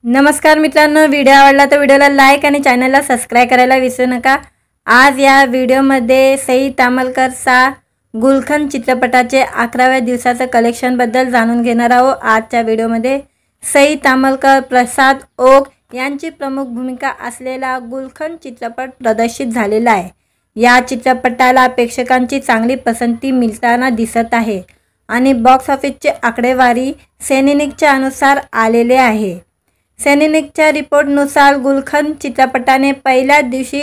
नमस्कार मित्रांनो, व्हिडिओ आवडला तर व्हिडिओला लाईक आणि चॅनलला सबस्क्राइब करायला विसरू नका। आज या व्हिडिओमध्ये सई तामलकर सा गुलखंद चित्रपटाचे 11व्या दिवसाचं कलेक्शनबद्दल जाणून घेणार आहोत। आजच्या व्हिडिओमध्ये सई तामलकर, प्रसाद ओक यांची प्रमुख भूमिका असलेला गुलखंद चित्रपट प्रदर्शित झालेला आहे। या चित्रपटाला प्रेक्षकांची चांगली पसंती मिळताना दिसत आहे आणि बॉक्स ऑफिसचे आकडेवारी सेनेनिकच्या अनुसार आलेले आहे। सेनेनिकच्या रिपोर्टनुसार गुलखंद चित्रपटाने पहिल्या दिवशी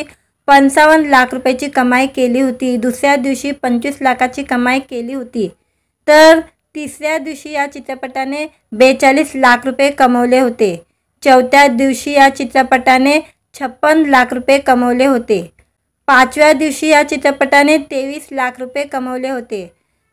55 लाख रुपयाची कमाई केली होती, दुसऱ्या दिवशी 25 लाखाची कमाई केली होती, तर तिसऱ्या दिवशी या चित्रपटाने 42 लाख रुपये कमवले होते। चौथ्या दिवशी या चित्रपटाने 56 लाख रुपये कमवले होते। पाचव्या दिवशी या चित्रपटाने 23 लाख रुपये कमवले होते।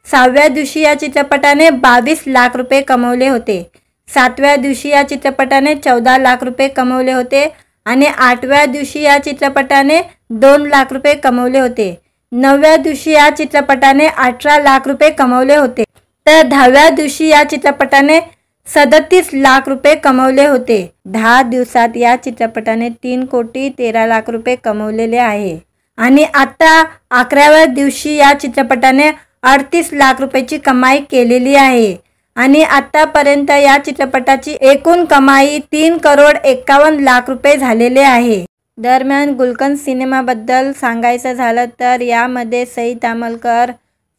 सहाव्या दिवशी या चित्रपटाने 22 लाख रुपये कमवले होते। सातव्या दिवशी या चित्रपटाने 14 लाख रुपये कमवले होते आणि आठव्या दिवशी या चित्रपटाने 2 लाख रुपये कमवले होते। नवव्या दिवशी या चित्रपटाने 18 लाख रुपये कमवले होते, तर 10व्या दिवशी या चित्रपटाने 37 लाख रुपये कमवले होते। 10 दिवसात या चित्रपटाने 3,13,00,000 रुपये कमवलेले आहे आणि आता 11व्या दिवशी या चित्रपटाने 38 लाख रुपयाची कमाई केलेली आहे आणि आतापर्यंत या चित्रपटाची एकूण कमाई 3,51,00,000 रुपये झालेले आहे। दरम्यान गुलखंद सिनेमाबद्दल सांगायचं झालं तर यामध्ये सई तामलकर,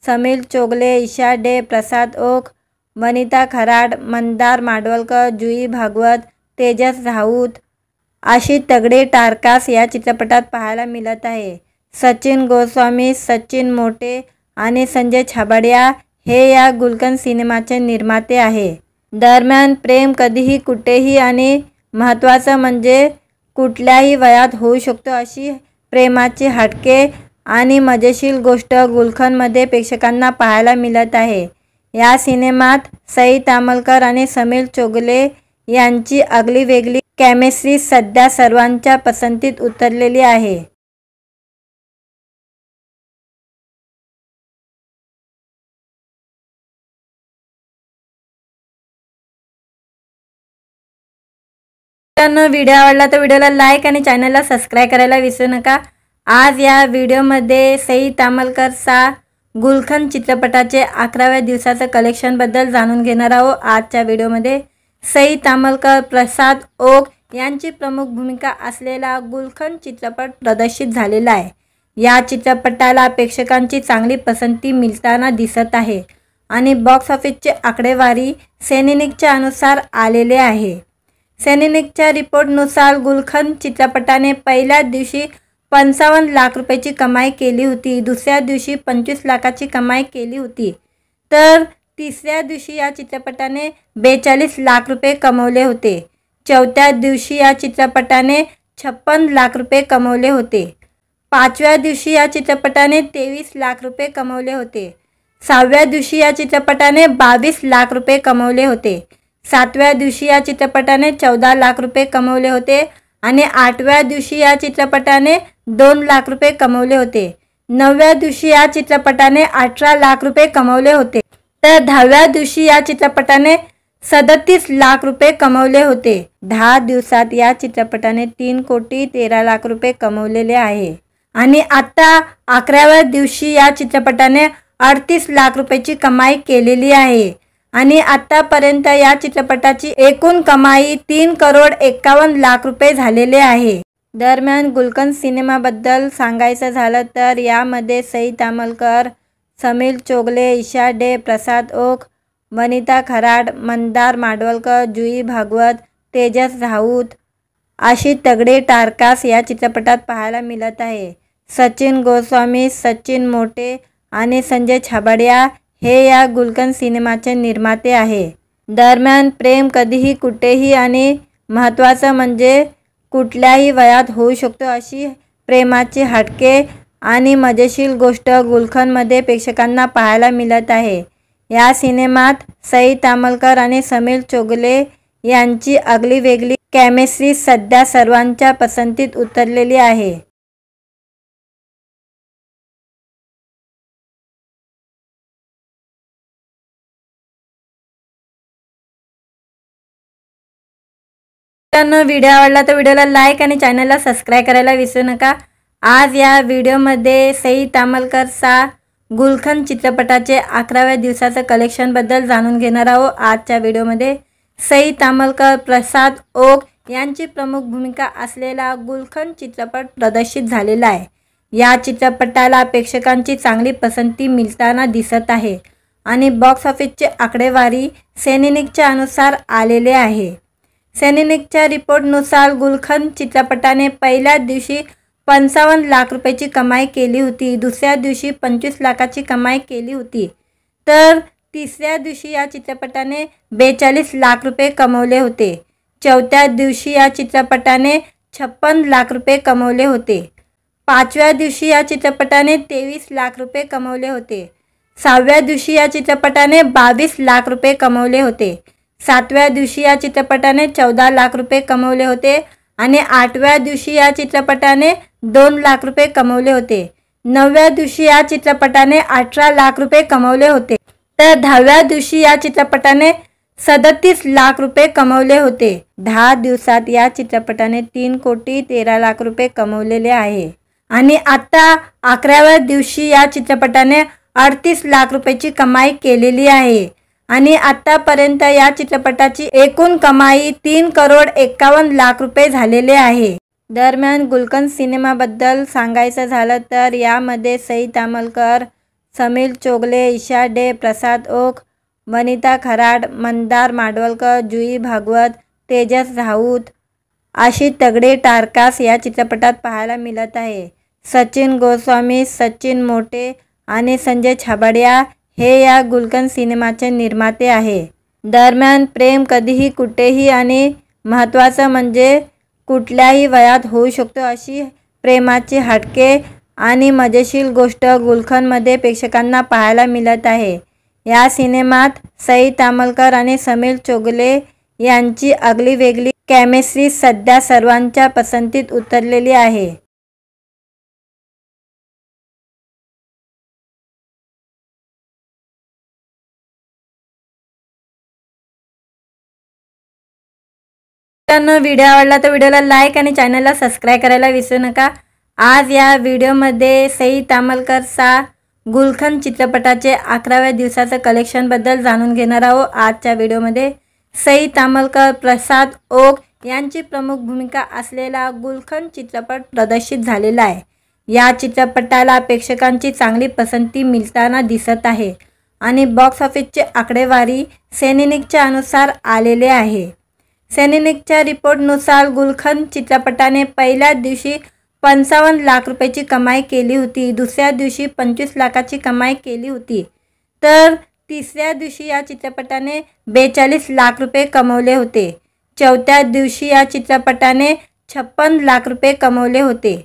समीर चोगले, ईशा डे, प्रसाद ओक, वनिता खराड, मंदार माडवलकर, जुई भागवत, तेजस राऊत अशी तगडे टारकास या चित्रपटात पाहायला मिळत आहे। सचिन गोस्वामी, सचिन मोटे आणि संजय छाबड़िया हे या गुलखंद सिनेमाचे निर्माते आहे। दरम्यान प्रेम कधीही कुठेही आणि महत्त्वाचं म्हणजे कुठल्याही वयात होऊ शकतो अशी प्रेमाची हटके आणि मजेशीर गोष्ट गुलखंदमध्ये प्रेक्षकांना पाहायला मिळत आहे। या सिनेमात सई तामलकर आणि समीर चोगले यांची आगळीवेगळी केमिस्ट्री सध्या सर्वांच्या पसंतीत उतरलेली आहे। व्हिडिओ आवडला तर व्हिडिओला लाईक आणि चॅनलला सबस्क्राइब करायला विसरू नका। आज या व्हिडिओमध्ये सई तामलकर सा गुलखंद चित्रपटाचे 11व्या दिवसाचं कलेक्शनबद्दल जाणून घेणार आहोत। आजच्या व्हिडिओमध्ये सई तामलकर, प्रसाद ओक यांची प्रमुख भूमिका असलेला गुलखंद चित्रपट प्रदर्शित झालेला आहे। या चित्रपटाला प्रेक्षकांची चांगली पसंती मिळताना दिसत आहे आणि बॉक्स ऑफिसचे आकडेवारी सेनेनिकच्या अनुसार आलेले आहे। सेनेनिकच्या रिपोर्टनुसार गुलखंद चित्रपटाने पहिल्या दिवशी 55 लाख रुपयाची कमाई केली होती, दुसऱ्या दिवशी 25 लाखाची कमाई केली होती, तर तिसऱ्या दिवशी या चित्रपटाने 42 लाख रुपये कमवले होते। चौथ्या दिवशी या चित्रपटाने 56 लाख रुपये कमवले होते। पाचव्या दिवशी या चित्रपटाने 23 लाख रुपये कमवले होते। सहाव्या दिवशी या चित्रपटाने 22 लाख रुपये कमवले होते। सातव्या दिवशी या चित्रपटाने 14 लाख रुपये कमवले होते आणि आठव्या दिवशी या चित्रपटाने 2 लाख रुपये कमवले होते। नवव्या दिवशी या चित्रपटाने 18 लाख रुपये कमवले होते, तर 10व्या दिवशी या चित्रपटाने 37 लाख रुपये कमवले होते। 10 दिवसात या चित्रपटाने 3,13,00,000 रुपये कमवलेले आहे आणि आता 11व्या दिवशी या चित्रपटाने 38 लाख रुपयाची कमाई केलेली आहे आणि आतापर्यंत या चित्रपटाची एकूण कमाई 3,51,00,000 रुपये झालेले आहे। दरम्यान गुलखंद सिनेमाबद्दल सांगायचं झालं तर यामध्ये सई तामलकर, समीर चोगले, ईशा डे, प्रसाद ओक, वनिता खराड, मंदार माडवलकर, जुई भागवत, तेजस राऊत अशी तगडे टारकास या चित्रपटात पाहायला मिळत आहे। सचिन गोस्वामी, सचिन मोटे आणि संजय छाबड़िया हे या गुलखंद सिनेमाचे निर्माते आहे। दरम्यान प्रेम कधीही कुठेही आणि महत्त्वाचं म्हणजे कुठल्याही वयात होऊ शकतो अशी प्रेमाची हटके आणि मजेशीर गोष्ट गुलखंदमध्ये प्रेक्षकांना पाहायला मिळत आहे। या सिनेमात सई तामलकर आणि समीर चोगले यांची आगळीवेगळी केमिस्ट्री सध्या सर्वांच्या पसंतीत उतरलेली आहे। मित्रांनो, व्हिडिओ आवडला तर व्हिडिओला लाईक आणि चॅनलला सबस्क्राईब करायला विसरू नका। आज या व्हिडिओमध्ये सई तामलकरचा गुलखंद चित्रपटाचे 11व्या दिवसाचं कलेक्शनबद्दल जाणून घेणार आहोत। आजच्या व्हिडिओमध्ये सई तामलकर, प्रसाद ओक यांची प्रमुख भूमिका असलेला गुलखंद चित्रपट प्रदर्शित झालेला आहे। या चित्रपटाला प्रेक्षकांची चांगली पसंती मिळताना दिसत आहे आणि बॉक्स ऑफिसचे आकडेवारी सेनेनिकच्या अनुसार आलेले आहे। सेनेनिकच्या रिपोर्टनुसार गुलखंद चित्रपटाने पहिल्या दिवशी 55 लाख रुपयाची कमाई केली होती, दुसऱ्या दिवशी 25 लाखाची कमाई केली होती, तर तिसऱ्या दिवशी या चित्रपटाने 42 लाख रुपये कमवले होते। चौथ्या दिवशी या चित्रपटाने 56 लाख रुपये कमवले होते। पाचव्या दिवशी या चित्रपटाने 23 लाख रुपये कमवले होते। सहाव्या दिवशी या चित्रपटाने 22 लाख रुपये कमवले होते। सातव्या दिवशी या चित्रपटाने 14 लाख रुपये कमवले होते आणि आठव्या दिवशी या चित्रपटाने 2 लाख रुपये कमवले होते। नवव्या दिवशी या चित्रपटाने 18 लाख रुपये कमवले होते, तर 10व्या दिवशी या चित्रपटाने 37 लाख रुपये कमवले होते। 10 दिवसात या चित्रपटाने 3,13,00,000 रुपये कमवलेले आहे आणि आता 11व्या दिवशी या चित्रपटाने 38 लाख रुपयाची कमाई केलेली आहे आणि आतापर्यंत या चित्रपटाची एकूण कमाई 3,51,00,000 रुपये झालेले आहे। दरम्यान गुलखंद सिनेमाबद्दल सांगायचं झालं तर यामध्ये सई तामलकर, समीर चोगले, ईशा डे, प्रसाद ओक, वनिता खराड, मंदार माडवलकर, जुई भागवत, तेजस राऊत अशी तगडे टारकास या चित्रपटात पाहायला मिळत आहे। सचिन गोस्वामी, सचिन मोटे आणि संजय छाबड़िया हे या गुलखंद सिनेमाचे निर्माते आहे। दरम्यान प्रेम कधीही कुठेही आणि महत्त्वाचं म्हणजे कुठल्याही वयात होऊ शकतो अशी प्रेमाची हटके आणि मजेशीर गोष्ट गुलखंदमध्ये प्रेक्षकांना पाहायला मिळत आहे। या सिनेमात सई तामलकर आणि समीर चोगले यांची आगळीवेगळी केमिस्ट्री सध्या सर्वांच्या पसंतीत उतरलेली आहे। मित्रांनो, व्हिडिओ आवडला तर व्हिडिओला लाईक आणि चॅनलला सबस्क्राईब करायला विसरू नका। आज या व्हिडिओमध्ये सई तामलकरचा गुलखंद चित्रपटाचे 11व्या दिवसाचं कलेक्शनबद्दल जाणून घेणार आहोत। आजच्या व्हिडिओमध्ये सई तामलकर, प्रसाद ओक यांची प्रमुख भूमिका असलेला गुलखंद चित्रपट प्रदर्शित झालेला आहे। या चित्रपटाला प्रेक्षकांची चांगली पसंती मिळताना दिसत आहे आणि बॉक्स ऑफिसचे आकडेवारी सेनेनिकच्या अनुसार आलेले आहे। सेनेनिकच्या रिपोर्टनुसार गुलखंद चित्रपटाने पहिल्या दिवशी 55 लाख रुपयाची कमाई केली होती, दुसऱ्या दिवशी 25 लाखाची कमाई केली होती, तर तिसऱ्या दिवशी या चित्रपटाने 42 लाख रुपये कमवले होते। चौथ्या दिवशी या चित्रपटाने 56 लाख रुपये कमवले होते।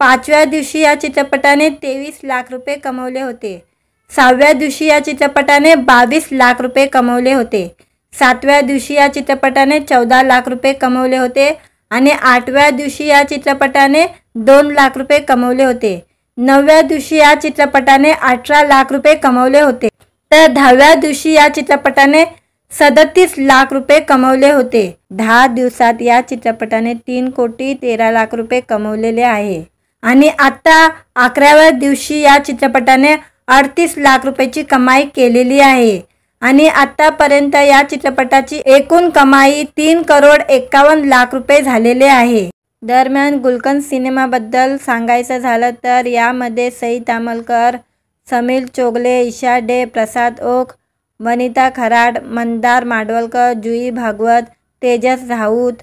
पाचव्या दिवशी या चित्रपटाने 23 लाख रुपये कमवले होते। सहाव्या दिवशी या चित्रपटाने 22 लाख रुपये कमवले होते। सातव्या दिवशी या चित्रपटाने 14 लाख रुपये कमवले होते आणि आठव्या दिवशी या चित्रपटाने 2 लाख रुपये कमवले होते। नवव्या दिवशी या चित्रपटाने 18 लाख रुपये कमवले होते, तर 10व्या दिवशी या चित्रपटाने 37 लाख रुपये कमवले होते। 10 दिवसात या चित्रपटाने 3,13,00,000 रुपये कमवलेले आहे आणि आता 11व्या दिवशी या चित्रपटाने 38 लाख रुपयाची कमाई केलेली आहे आणि आतापर्यंत या चित्रपटाची एकूण कमाई 3,51,00,000 रुपये झालेले आहे। दरम्यान गुलखंद सिनेमाबद्दल सांगायचं झालं तर यामध्ये सई तामलकर, समीर चोगले, ईशा डे, प्रसाद ओक, वनिता खराड, मंदार माडवलकर, जुई भागवत, तेजस राऊत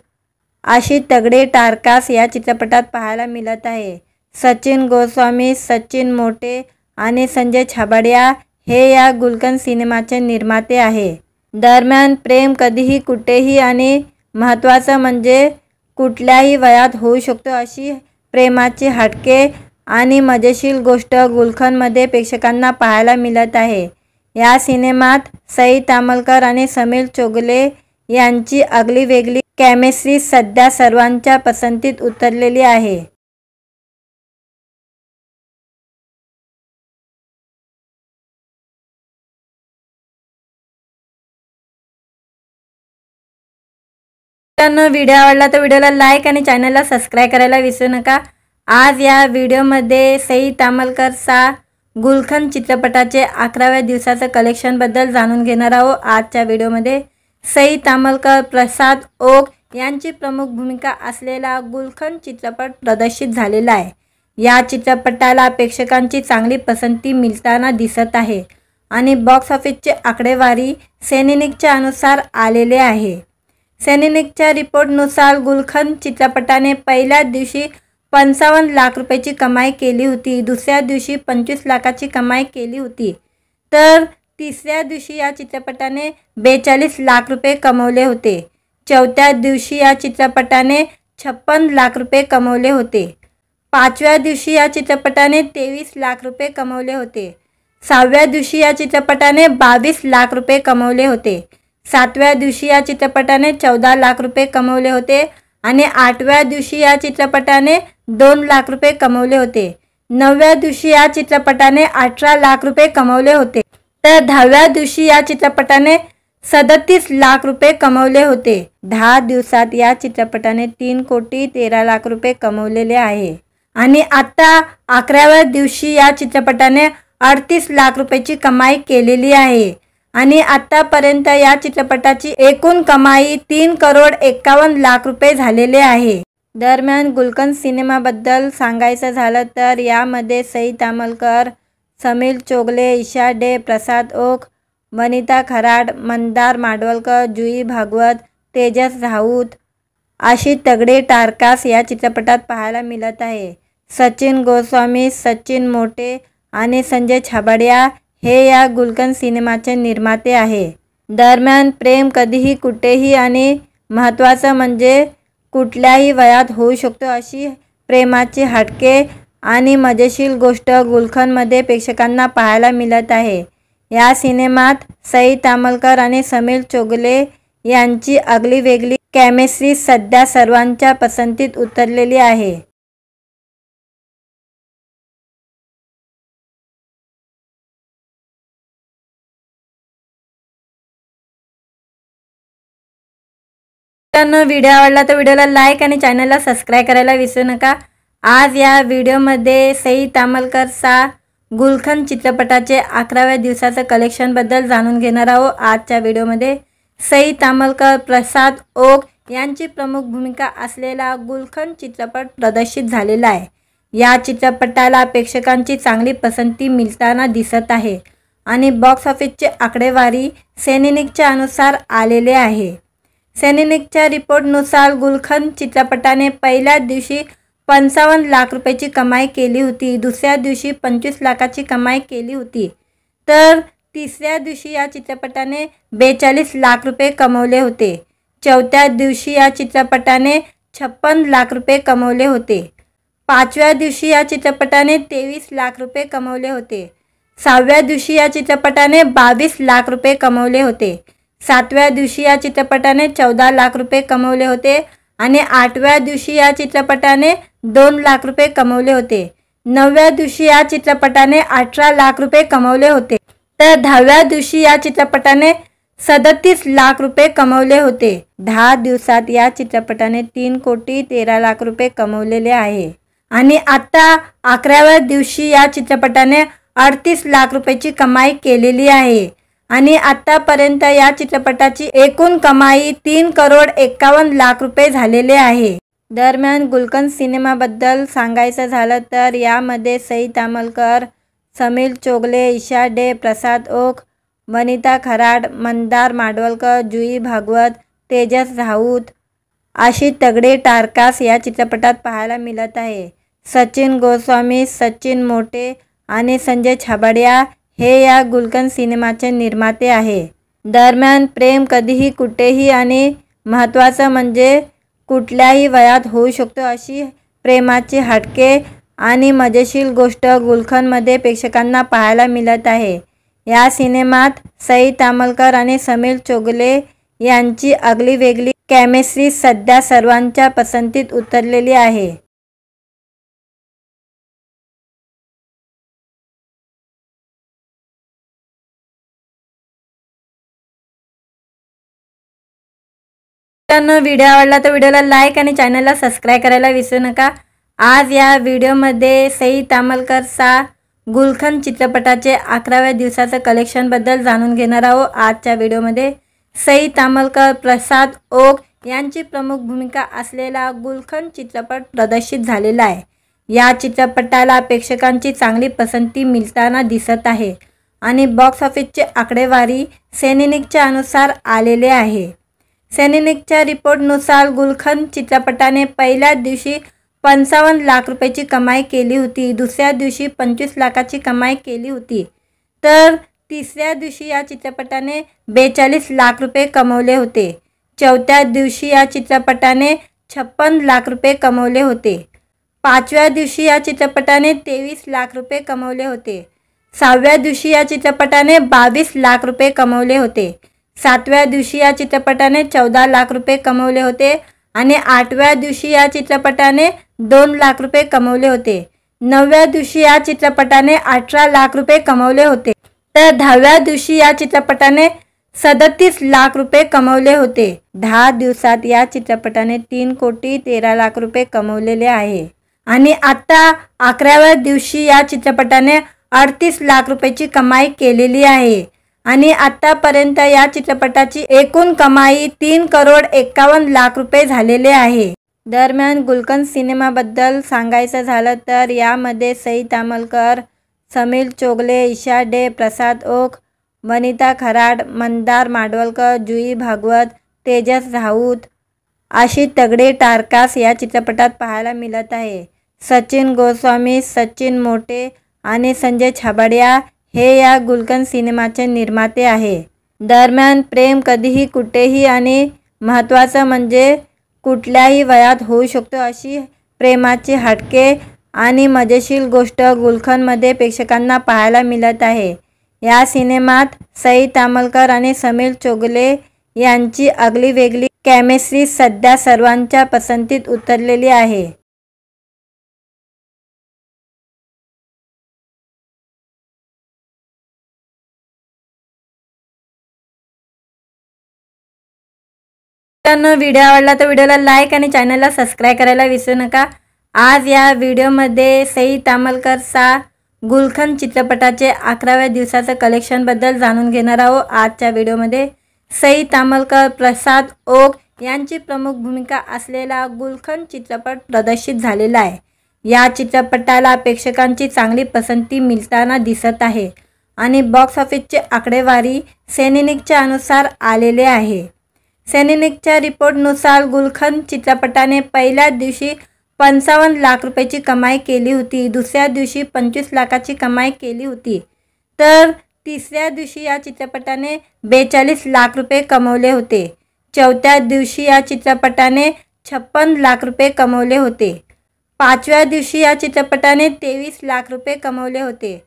अशी तगडे टारकास या चित्रपटात पाहायला मिळत आहे। सचिन गोस्वामी, सचिन मोटे आणि संजय छाबड़िया हे या गुलखंद सिनेमाचे निर्माते आहे। दरम्यान प्रेम कधीही कुठेही आणि महत्त्वाचं म्हणजे कुठल्याही वयात होऊ शकतो अशी प्रेमाची हटके आणि मजेशीर गोष्ट गुलखंदमध्ये प्रेक्षकांना पाहायला मिळत आहे। या सिनेमात सई तामलकर आणि समीर चोगले यांची आगळीवेगळी केमिस्ट्री सध्या सर्वांच्या पसंतीत उतरलेली आहे। मित्रांनो, व्हिडिओ आवडला तर व्हिडिओला लाईक आणि चॅनलला सबस्क्राईब करायला विसरू नका। आज या व्हिडिओमध्ये सई तामलकर सा गुलखंद चित्रपटाचे 11व्या दिवसाचं कलेक्शनबद्दल जाणून घेणार आहोत। आजच्या व्हिडिओमध्ये सई तामलकर, प्रसाद ओक यांची प्रमुख भूमिका असलेला गुलखंद चित्रपट प्रदर्शित झालेला आहे। या चित्रपटाला प्रेक्षकांची चांगली पसंती मिळताना दिसत आहे आणि बॉक्स ऑफिसचे आकडेवारी सेनेनिकच्या अनुसार आलेले आहे। सेनेनिकच्या रिपोर्टनुसार गुलखंद चित्रपटाने पहिल्या दिवशी 55 लाख रुपयाची कमाई केली होती, दुसऱ्या दिवशी 25 लाखाची कमाई केली होती, तर तिसऱ्या दिवशी या चित्रपटाने 42 लाख रुपये कमवले होते। चौथ्या दिवशी या चित्रपटाने 56 लाख रुपये कमवले होते। पाचव्या दिवशी या चित्रपटाने 23 लाख रुपये कमवले होते। सहाव्या दिवशी या चित्रपटाने 22 लाख रुपये कमवले होते। सातव्या दिवशी या चित्रपटाने 14 लाख रुपये कमवले होते आणि आठव्या दिवशी या चित्रपटाने 2 लाख रुपये कमवले होते। नवव्या दिवशी या चित्रपटाने 18 लाख रुपये कमवले होते, तर 10व्या दिवशी या चित्रपटाने 37 लाख रुपये कमवले होते। 10 दिवसात या चित्रपटाने 3,13,00,000 रुपये कमवलेले आहे आणि आता 11व्या दिवशी या चित्रपटाने 38 लाख रुपयाची कमाई केलेली आहे आणि आतापर्यंत या चित्रपटाची एकूण कमाई 3,51,00,000 रुपये झालेले आहे। दरम्यान गुलखंद सिनेमाबद्दल सांगायचं झालं तर यामध्ये सई तामलकर, समीर चोगले, ईशा डे, प्रसाद ओक, वनिता खराड, मंदार माडवलकर, जुई भागवत, तेजस राऊत अशी तगडे टारकास या चित्रपटात पाहायला मिळत आहे। सचिन गोस्वामी, सचिन मोटे आणि संजय छाबड़िया हे या गुलखंद सिनेमाचे निर्माते आहे। दरम्यान प्रेम कधीही कुठेही आणि महत्त्वाचं म्हणजे कुठल्याही वयात होऊ शकतो अशी प्रेमाची हटके आणि मजेशीर गोष्ट गुलखंदमध्ये प्रेक्षकांना पाहायला मिळत आहे। या सिनेमात सई तामलकर आणि समीर चोगले यांची आगळीवेगळी केमिस्ट्री सध्या सर्वांच्या पसंतीत उतरलेली आहे। मित्रांनो, व्हिडिओ आवडला तर व्हिडिओला लाईक आणि चॅनलला सबस्क्राईब करायला विसरू नका। आज या व्हिडिओमध्ये सई तामलकर सा गुलखंद चित्रपटाचे 11व्या दिवसाचं कलेक्शनबद्दल जाणून घेणार आहोत। आजच्या व्हिडिओमध्ये सई तामलकर, प्रसाद ओक यांची प्रमुख भूमिका असलेला गुलखंद चित्रपट प्रदर्शित झालेला आहे। या चित्रपटाला प्रेक्षकांची चांगली पसंती मिळताना दिसत आहे आणि बॉक्स ऑफिसचे आकडेवारी सेनेनिकच्या अनुसार आलेले आहे। सेनेनिकच्या रिपोर्टनुसार गुलखंद चित्रपटाने पहिल्या दिवशी 55 लाख रुपयाची कमाई केली होती, दुसऱ्या दिवशी 25 लाखाची कमाई केली होती, तर तिसऱ्या दिवशी या चित्रपटाने 42 लाख रुपये कमवले होते। चौथ्या दिवशी या चित्रपटाने 56 लाख रुपये कमवले होते। पाचव्या दिवशी या चित्रपटाने 23 लाख रुपये कमवले होते। सहाव्या दिवशी या चित्रपटाने 22 लाख रुपये कमवले होते। सातव्या दिवशी या चित्रपटाने 14 लाख रुपये कमवले होते आणि आठव्या दिवशी या चित्रपटाने 2 लाख रुपये कमवले होते। नवव्या दिवशी या चित्रपटाने 18 लाख रुपये कमवले होते, तर 10व्या दिवशी या चित्रपटाने 37 लाख रुपये कमवले होते। 10 दिवसात या चित्रपटाने 3,13,00,000 रुपये कमवलेले आहे आणि आता 11व्या दिवशी या चित्रपटाने 38 लाख रुपयाची कमाई केलेली आहे आणि आतापर्यंत या चित्रपटाची एकूण कमाई 3,51,00,000 रुपये झालेले आहे। दरम्यान गुलखंद सिनेमाबद्दल सांगायचं झालं तर यामध्ये सई तामलकर, समीर चोगले, ईशा डे, प्रसाद ओक, वनिता खराड, मंदार माडवलकर, जुई भागवत, तेजस राऊत अशी तगडे टारकास या चित्रपटात पाहायला मिळत आहे। सचिन गोस्वामी, सचिन मोटे आणि संजय छाबड़िया हे या गुलखंद सिनेमाचे निर्माते आहे। दरम्यान प्रेम कधीही कुठेही आणि महत्त्वाचं म्हणजे कुठल्याही वयात होऊ शकतो अशी प्रेमाची हटके आणि मजेशीर गोष्ट गुलखंदमध्ये प्रेक्षकांना पाहायला मिळत आहे। या सिनेमात सई तामलकर आणि समीर चोगले यांची आगळीवेगळी केमिस्ट्री सध्या सर्वांच्या पसंतीत उतरलेली आहे। मित्रांनो, व्हिडिओ आवडला तर व्हिडिओला लाईक आणि चॅनलला सबस्क्राईब करायला विसरू नका। आज या व्हिडिओमध्ये सई तामलकर सा गुलखंद चित्रपटाचे 11व्या दिवसाचं कलेक्शन बद्दल जाणून घेणार आहोत। आजच्या व्हिडिओमध्ये सई तामलकर, प्रसाद ओक यांची प्रमुख भूमिका असलेला गुलखंद चित्रपट प्रदर्शित झालेला आहे। या चित्रपटाला प्रेक्षकांची चांगली पसंती मिळताना दिसत आहे आणि बॉक्स ऑफिसचे आकडेवारी सेनेनिकच्या अनुसार आलेले आहे। सेनेनिकच्या रिपोर्टनुसार गुलखंद चित्रपटाने पहिल्या दिवशी 55 लाख रुपयाची कमाई केली होती, दुसऱ्या दिवशी 25 लाखाची कमाई केली होती, तर तिसऱ्या दिवशी या चित्रपटाने 42 लाख रुपये कमवले होते। चौथ्या दिवशी या चित्रपटाने 56 लाख रुपये कमवले होते। पाचव्या दिवशी या चित्रपटाने 23 लाख रुपये कमवले होते। सहाव्या दिवशी या चित्रपटाने 22 लाख रुपये कमवले होते। सातव्या दिवशी या चित्रपटाने 14 लाख रुपये कमवले होते आणि आठव्या दिवशी या चित्रपटाने 2 लाख रुपये कमवले होते। नवव्या दिवशी या चित्रपटाने 18 लाख रुपये कमवले होते, तर 10व्या दिवशी या चित्रपटाने 37 लाख रुपये कमवले होते। 10 दिवसात या चित्रपटाने 3,13,00,000 रुपये कमवलेले आहे आणि आता 11व्या दिवशी या चित्रपटाने 38 लाख रुपयाची कमाई केलेली आहे आणि आतापर्यंत या चित्रपटाची एकूण कमाई 3,51,00,000 रुपये झालेले आहे। दरम्यान गुलखंद सिनेमाबद्दल सांगायचं झालं तर यामध्ये सई तामलकर, समीर चोगले, ईशा डे, प्रसाद ओक, वनिता खराड, मंदार माडवलकर, जुई भागवत, तेजस राऊत अशी तगडे टारकास या चित्रपटात पाहायला मिळत आहे। सचिन गोस्वामी, सचिन मोटे आणि संजय छाबड़िया हे या गुलखंद सिनेमाचे निर्माते आहे। दरम्यान प्रेम कधीही कुठेही आणि महत्त्वाचं म्हणजे कुठल्याही वयात होऊ शकतो अशी प्रेमाची हटके आणि मजेशीर गोष्ट गुलखंदमध्ये प्रेक्षकांना पाहायला मिळत आहे। या सिनेमात सई तामलकर आणि समीर चोगले यांची आगळीवेगळी केमिस्ट्री सध्या सर्वांच्या पसंतीत उतरलेली आहे। मित्रांनो, व्हिडिओ आवडला तर व्हिडिओला लाईक आणि चॅनलला सबस्क्राईब करायला विसरू नका। आज या व्हिडिओमध्ये सई तामलकर सा गुलखंद चित्रपटाचे 11व्या दिवसाचं कलेक्शन बद्दल जाणून घेणार आहोत। आजच्या व्हिडिओमध्ये सई तामलकर, प्रसाद ओक यांची प्रमुख भूमिका असलेला गुलखंद चित्रपट प्रदर्शित झालेला आहे। या चित्रपटाला प्रेक्षकांची चांगली पसंती मिळताना दिसत आहे आणि बॉक्स ऑफिसचे आकडेवारी सेनेनिकच्या अनुसार आलेले आहे। सेनेनिकच्या रिपोर्टनुसार गुलखंद चित्रपटाने पहिल्या दिवशी 55 लाख रुपयाची कमाई केली होती, दुसऱ्या दिवशी 25 लाखाची कमाई केली होती, तर तिसऱ्या दिवशी या चित्रपटाने 42 लाख रुपये कमवले होते। चौथ्या दिवशी या चित्रपटाने 56 लाख रुपये कमवले होते। पाचव्या दिवशी या चित्रपटाने 23 लाख रुपये कमवले होते।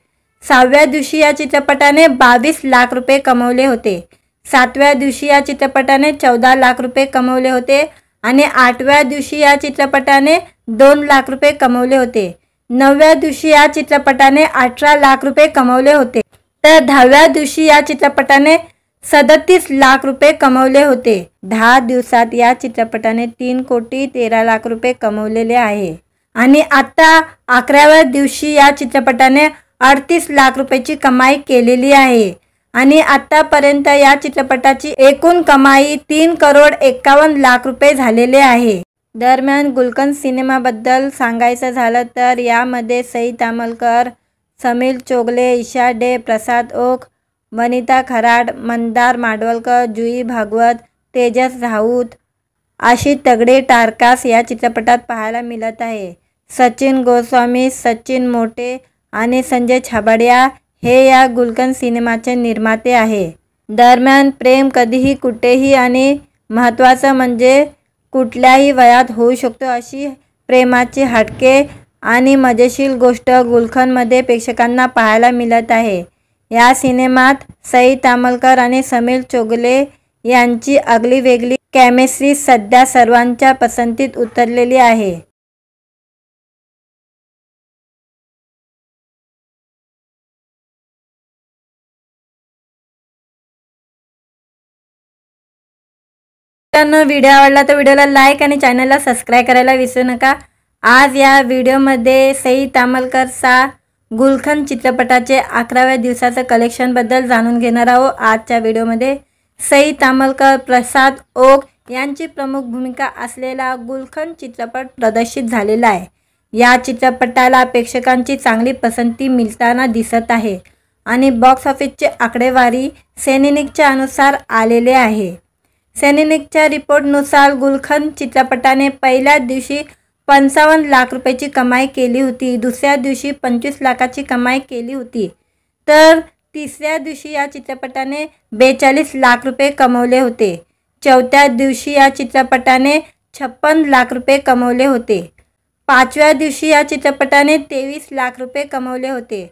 सहाव्या दिवशी या चित्रपटाने 22 लाख रुपये कमवले होते। सातव्या दिवशी या चित्रपटाने 14 लाख रुपये कमवले होते आणि आठव्या दिवशी या चित्रपटाने 2 लाख रुपये कमवले होते। नवव्या दिवशी या चित्रपटाने 18 लाख रुपये कमवले होते, तर 10व्या दिवशी या चित्रपटाने 37 लाख रुपये कमवले होते। 10 दिवसात या चित्रपटाने 3,13,00,000 रुपये कमवलेले आहे आणि आता 11व्या दिवशी या चित्रपटाने 38 लाख रुपयाची कमाई केलेली आहे आणि आतापर्यंत या चित्रपटाची एकूण कमाई 3,51,00,000 रुपये झालेले आहे। दरम्यान गुलखंद सिनेमाबद्दल सांगायचं झालं तर यामध्ये सई तामलकर, समीर चोगले, ईशा डे, प्रसाद ओक, वनिता खराड, मंदार माडवलकर, जुई भागवत, तेजस राऊत अशी तगडे टारकास या चित्रपटात पाहायला मिळत आहे। सचिन गोस्वामी, सचिन मोटे आणि संजय छाबड़िया हे या गुलखंद सिनेमाचे निर्माते आहे। दरम्यान प्रेम कधीही कुठेही आणि महत्त्वाचं म्हणजे कुठल्याही वयात होऊ शकतो अशी प्रेमाची हटके आणि मजेशीर गोष्ट गुलखंदमध्ये प्रेक्षकांना पाहायला मिळत आहे। या सिनेमात सई तामलकर आणि समीर चोगले यांची आगळीवेगळी केमिस्ट्री सध्या सर्वांच्या पसंतीत उतरलेली आहे। मित्रांनो, व्हिडिओ आवडला तर व्हिडिओला लाईक आणि चॅनलला सबस्क्राईब करायला विसरू नका। आज या व्हिडिओमध्ये सई तामलकरचा गुलखन चित्रपटाचे 11व्या दिवसाचं कलेक्शन बद्दल जाणून घेणार आहोत। आजच्या व्हिडिओमध्ये सई तामलकर, प्रसाद ओक यांची प्रमुख भूमिका असलेला गुलखन चित्रपट प्रदर्शित झालेला आहे। या चित्रपटाला प्रेक्षकांची चांगली पसंती मिळताना दिसत आहे आणि बॉक्स ऑफिसचे आकडेवारी सेनेनिकच्या अनुसार आलेले आहे। सेनेनिकच्या रिपोर्टनुसार गुलखन चित्रपटाने पहिल्या दिवशी 55 लाख रुपयाची कमाई केली होती, दुसऱ्या दिवशी 25 लाखाची कमाई केली होती, तर तिसऱ्या दिवशी या चित्रपटाने 42 लाख रुपये कमवले होते। चौथ्या दिवशी या चित्रपटाने 56 लाख रुपये कमवले होते। पाचव्या दिवशी या चित्रपटाने 23 लाख रुपये कमवले होते।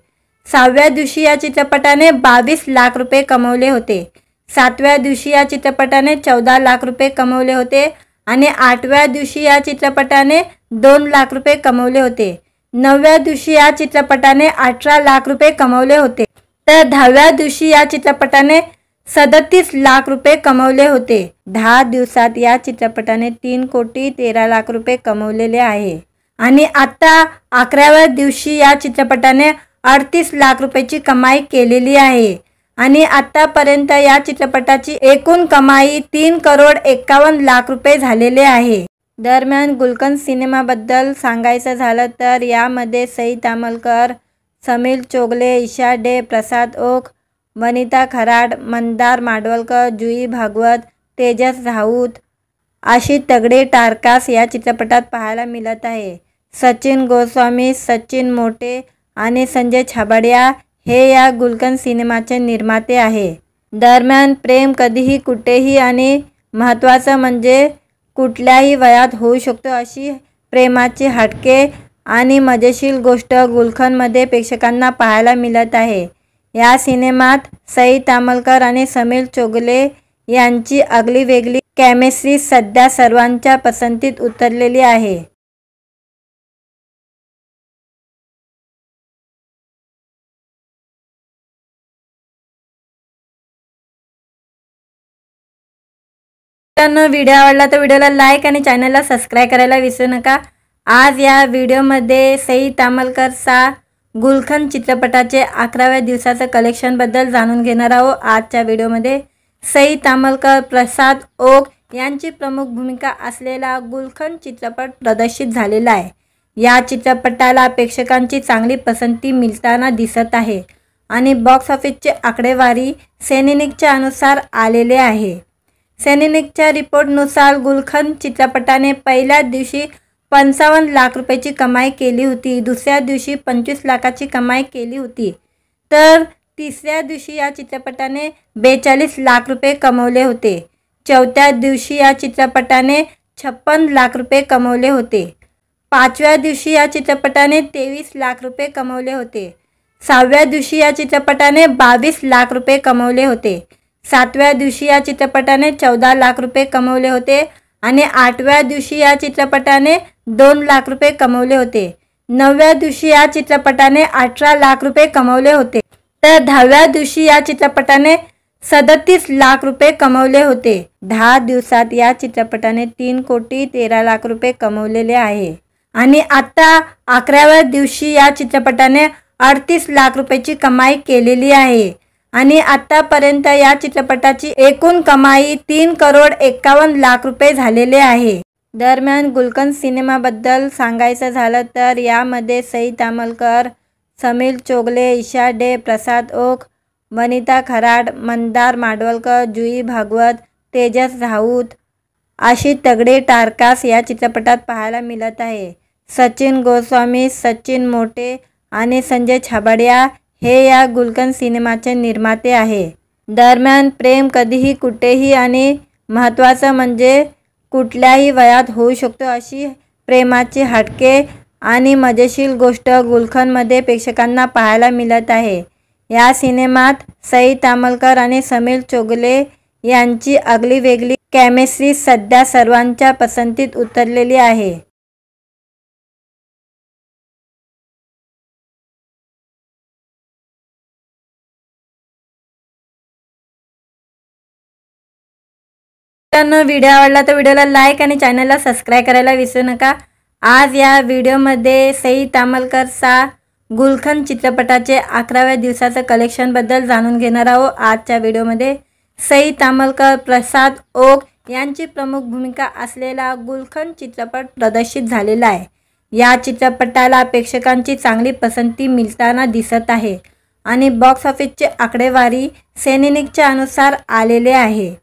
सहाव्या दिवशी या चित्रपटाने 22 लाख रुपये कमवले होते। सातव्या दिवशी या चित्रपटाने 14 लाख रुपये कमवले होते आणि आठव्या दिवशी या चित्रपटाने 2 लाख रुपये कमवले होते। नवव्या दिवशी या चित्रपटाने 18 लाख रुपये कमवले होते, तर 10व्या दिवशी या चित्रपटाने 37 लाख रुपये कमवले होते। 10 दिवसात या चित्रपटाने 3 कोटी 13 लाख रुपये कमवलेले आहे आणि आता 11व्या दिवशी या चित्रपटाने 38 लाख रुपयाची कमाई केलेली आहे आणि आतापर्यंत या चित्रपटाची एकूण कमाई 3 करोड 51 लाख रुपये झालेले आहे। दरम्यान गुलखन सिनेमाबद्दल सांगायचं झालं तर यामध्ये सई तामलकर, समीर चोगले, ईशा डे, प्रसाद ओक, वनिता खराड, मंदार माडवलकर, जुई भागवत, तेजस राऊत अशी तगडे टारकास या चित्रपटात पाहायला मिळत आहे। सचिन गोस्वामी, सचिन मोटे आणि संजय छाबड़िया हे या गुलखन सिनेमाचे निर्माते आहे। दरम्यान प्रेम कधीही कुठेही आणि महत्त्वाचं म्हणजे कुठल्याही वयात होऊ शकतो अशी प्रेमाची हटके आणि मजेशीर गोष्ट गुलखनमध्ये प्रेक्षकांना पाहायला मिळत आहे। या सिनेमात सई तामलकर आणि समीर चोगले यांची आगली वेगळी केमिस्ट्री सध्या सर्वांच्या पसंतीत उतरलेली आहे। मित्रांनो, व्हिडिओ आवडला तर व्हिडिओला लाईक आणि चॅनलला सबस्क्राईब करायला विसरू नका। आज या व्हिडिओमध्ये सई तामलकरचा गुलखन चित्रपटाचे 11व्या दिवसाचं कलेक्शन बद्दल जाणून घेणार आहोत। आजच्या व्हिडिओमध्ये सई तामलकर, प्रसाद ओक यांची प्रमुख भूमिका असलेला गुलखन चित्रपट प्रदर्शित झालेला आहे। या चित्रपटाला प्रेक्षकांची चांगली पसंती मिळताना दिसत आहे आणि बॉक्स ऑफिसचे आकडेवारी सेनेनिकच्या अनुसार आलेले आहे। सेनेनिकच्या रिपोर्टनुसार गुलखन चित्रपटाने पहिल्या दिवशी 55 लाख रुपयाची कमाई केली होती, दुसऱ्या दिवशी 25 लाखाची कमाई केली होती, तर तिसऱ्या दिवशी या चित्रपटाने 42 लाख रुपये कमवले होते। चौथ्या दिवशी या चित्रपटाने 56 लाख रुपये कमवले होते। पाचव्या दिवशी या चित्रपटाने 23 लाख रुपये कमवले होते। सहाव्या दिवशी या चित्रपटाने 22 लाख रुपये कमवले होते। सातव्या दिवशी या चित्रपटाने 14 लाख रुपये कमवले होते आणि आठव्या दिवशी या चित्रपटाने 2 लाख रुपये कमवले होते। नवव्या दिवशी या चित्रपटाने 18 लाख रुपये कमवले होते, तर 10व्या दिवशी या चित्रपटाने 37 लाख रुपये कमवले होते। 10 दिवसात या चित्रपटाने 3 कोटी 13 लाख रुपये कमवलेले आहे आणि आता 11व्या दिवशी या चित्रपटाने 38 लाख रुपयाची कमाई केलेली आहे आणि आतापर्यंत या चित्रपटाची एकूण कमाई 3 करोड 51 लाख रुपये झालेले आहे। दरम्यान गुलखन सिनेमाबद्दल सांगायचं झालं तर यामध्ये सई तामलकर, समीर चोगले, ईशा डे, प्रसाद ओक, वनिता खराड, मंदार माडवलकर, जुई भागवत, तेजस राऊत अशी तगडे टारकास या चित्रपटात पाहायला मिळत आहे। सचिन गोस्वामी, सचिन मोटे आणि संजय छाबड़िया हे या गुलखन सिनेमाचे निर्माते आहे। दरम्यान प्रेम कधीही कुठेही आणि महत्त्वाचं म्हणजे कुठल्याही वयात होऊ शकतो अशी प्रेमाची हटके आणि मजेशीर गोष्ट गुलखनमध्ये प्रेक्षकांना पाहायला मिळत आहे। या सिनेमात सई तामलकर आणि समीर चोगले यांची आगली वेगळी केमिस्ट्री सध्या सर्वांच्या पसंतीत उतरलेली आहे। मित्रांनो, व्हिडिओ आवडला तर व्हिडिओला लाईक आणि चॅनलला सबस्क्राईब करायला विसरू नका। आज या व्हिडिओमध्ये सई तामलकर सा गुलखन चित्रपटाचे 11व्या दिवसाचं कलेक्शन बद्दल जाणून घेणार आहोत। आजच्या व्हिडिओमध्ये सई तामलकर, प्रसाद ओक यांची प्रमुख भूमिका असलेला गुलखन चित्रपट प्रदर्शित झालेला आहे। या चित्रपटाला प्रेक्षकांची चांगली पसंती मिळताना दिसत आहे आणि बॉक्स ऑफिसचे आकडेवारी सेनेनिकच्या अनुसार आलेले आहे।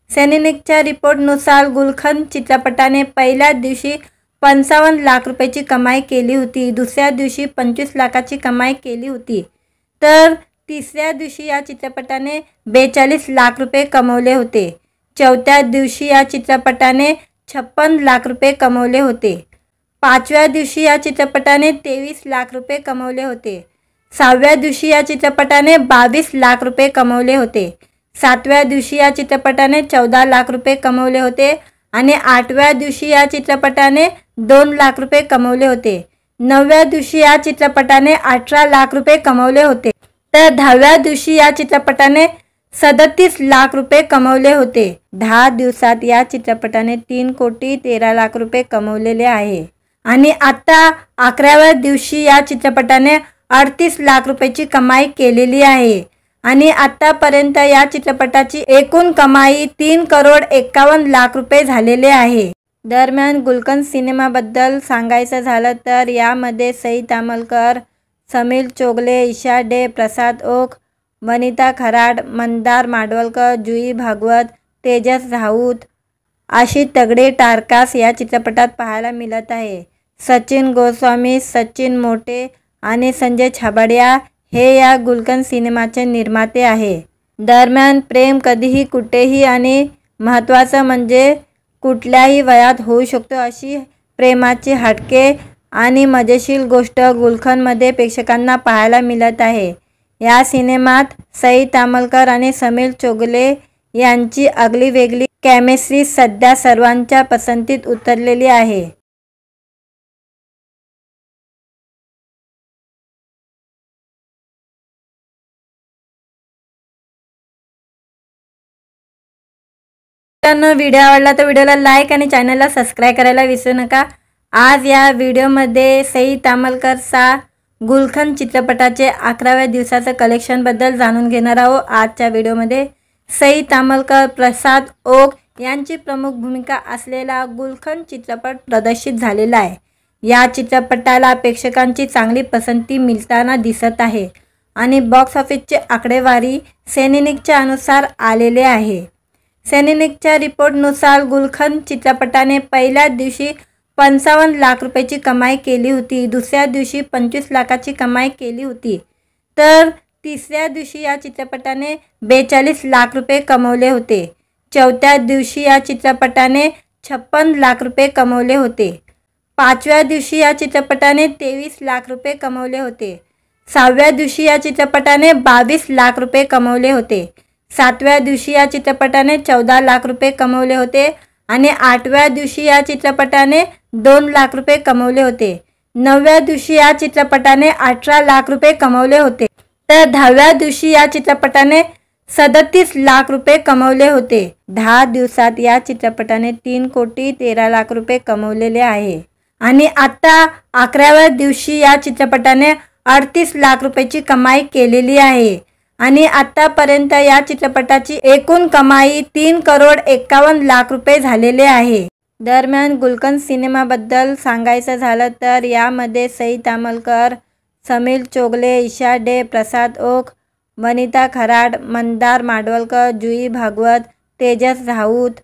सेनेनिकच्या रिपोर्टनुसार गुलखन चित्रपटाने पहिल्या दिवशी 55 लाख रुपयाची कमाई केली होती, दुसऱ्या दिवशी 25 लाखाची कमाई केली होती, तर तिसऱ्या दिवशी या चित्रपटाने 42 लाख रुपये कमवले होते। चौथ्या दिवशी या चित्रपटाने 56 लाख रुपये कमवले होते। पाचव्या दिवशी या चित्रपटाने 23 लाख रुपये कमवले होते। सहाव्या दिवशी या चित्रपटाने 22 लाख रुपये कमवले होते। सातव्या दिवशी या चित्रपटाने 14 लाख रुपये कमवले होते आणि आठव्या दिवशी या चित्रपटाने 2 लाख रुपये कमवले होते। नवव्या दिवशी या चित्रपटाने 18 लाख रुपये कमवले होते, तर 10व्या दिवशी या चित्रपटाने 37 लाख रुपये कमवले होते। 10 दिवसात या चित्रपटाने 3 कोटी 13 लाख रुपये कमवलेले आहे आणि आता 11व्या दिवशी या चित्रपटाने 38 लाख रुपयाची कमाई केलेली आहे आणि आतापर्यंत या चित्रपटाची एकूण कमाई 3 करोड 51 लाख रुपये झालेले आहे। दरम्यान गुलखन सिनेमाबद्दल सांगायचं झालं तर यामध्ये सई तामलकर, समीर चोगले, ईशा डे, प्रसाद ओक, वनिता खराड, मंदार माडवलकर, जुई भागवत, तेजस राऊत अशी तगडे टारकास या चित्रपटात पाहायला मिळत आहे। सचिन गोस्वामी, सचिन मोटे आणि संजय छाबड़िया हे या गुलखन सिनेमाचे निर्माते आहे। दरम्यान प्रेम कधीही कुठेही आणि महत्त्वाचं म्हणजे कुठल्याही वयात होऊ शकतो अशी प्रेमाची हटके आणि मजेशीर गोष्ट गुलखनमध्ये प्रेक्षकांना पाहायला मिळत आहे। या सिनेमात सई तामलकर आणि समीर चोगले यांची आगळी वेगळी केमिस्ट्री सध्या सर्वांच्या पसंतीत उतरलेली आहे। मित्रांनो, व्हिडिओ आवडला तर व्हिडिओला लाईक आणि चॅनलला सबस्क्राईब करायला विसरू नका। आज या व्हिडिओमध्ये सई तामलकर सा गुलखन चित्रपटाचे 11व्या दिवसाचं कलेक्शन बद्दल जाणून घेणार आहोत। आजच्या व्हिडिओमध्ये सई तामलकर, प्रसाद ओक यांची प्रमुख भूमिका असलेला गुलखन चित्रपट प्रदर्शित झालेला आहे। या चित्रपटाला प्रेक्षकांची चांगली पसंती मिळताना दिसत आहे आणि बॉक्स ऑफिसचे आकडेवारी सेनेनिकच्या अनुसार आलेले आहे। सेनेनिकच्या रिपोर्टनुसार गुलखन चित्रपटाने पहिल्या दिवशी 55 लाख रुपयाची कमाई केली होती, दुसऱ्या दिवशी 25 लाखाची कमाई केली होती, तर तिसऱ्या दिवशी या चित्रपटाने 42 लाख रुपये कमवले होते। चौथ्या दिवशी या चित्रपटाने 56 लाख रुपये कमवले होते। पाचव्या दिवशी या चित्रपटाने 23 लाख रुपये कमवले होते। सहाव्या दिवशी या चित्रपटाने 22 लाख रुपये कमवले होते। सातव्या दिवशी या चित्रपटाने 14 लाख रुपये कमवले होते आणि आठव्या दिवशी या चित्रपटाने 2 लाख रुपये कमवले होते। नवव्या दिवशी या चित्रपटाने 18 लाख रुपये कमवले होते, तर 10व्या दिवशी या चित्रपटाने 37 लाख रुपये कमवले होते। 10 दिवसात या चित्रपटाने 3 कोटी 13 लाख रुपये कमवलेले आहे आणि आता 11व्या दिवशी या चित्रपटाने 38 लाख रुपयाची कमाई केलेली आहे आणि आतापर्यंत या चित्रपटाची एकूण कमाई 3 करोड 51 लाख रुपये झालेले आहे। दरम्यान गुलखन सिनेमाबद्दल सांगायचं झालं तर यामध्ये सई तामलकर, समीर चोगले, ईशा डे, प्रसाद ओक, वनिता खराड, मंदार माडवलकर, जुई भागवत, तेजस राऊत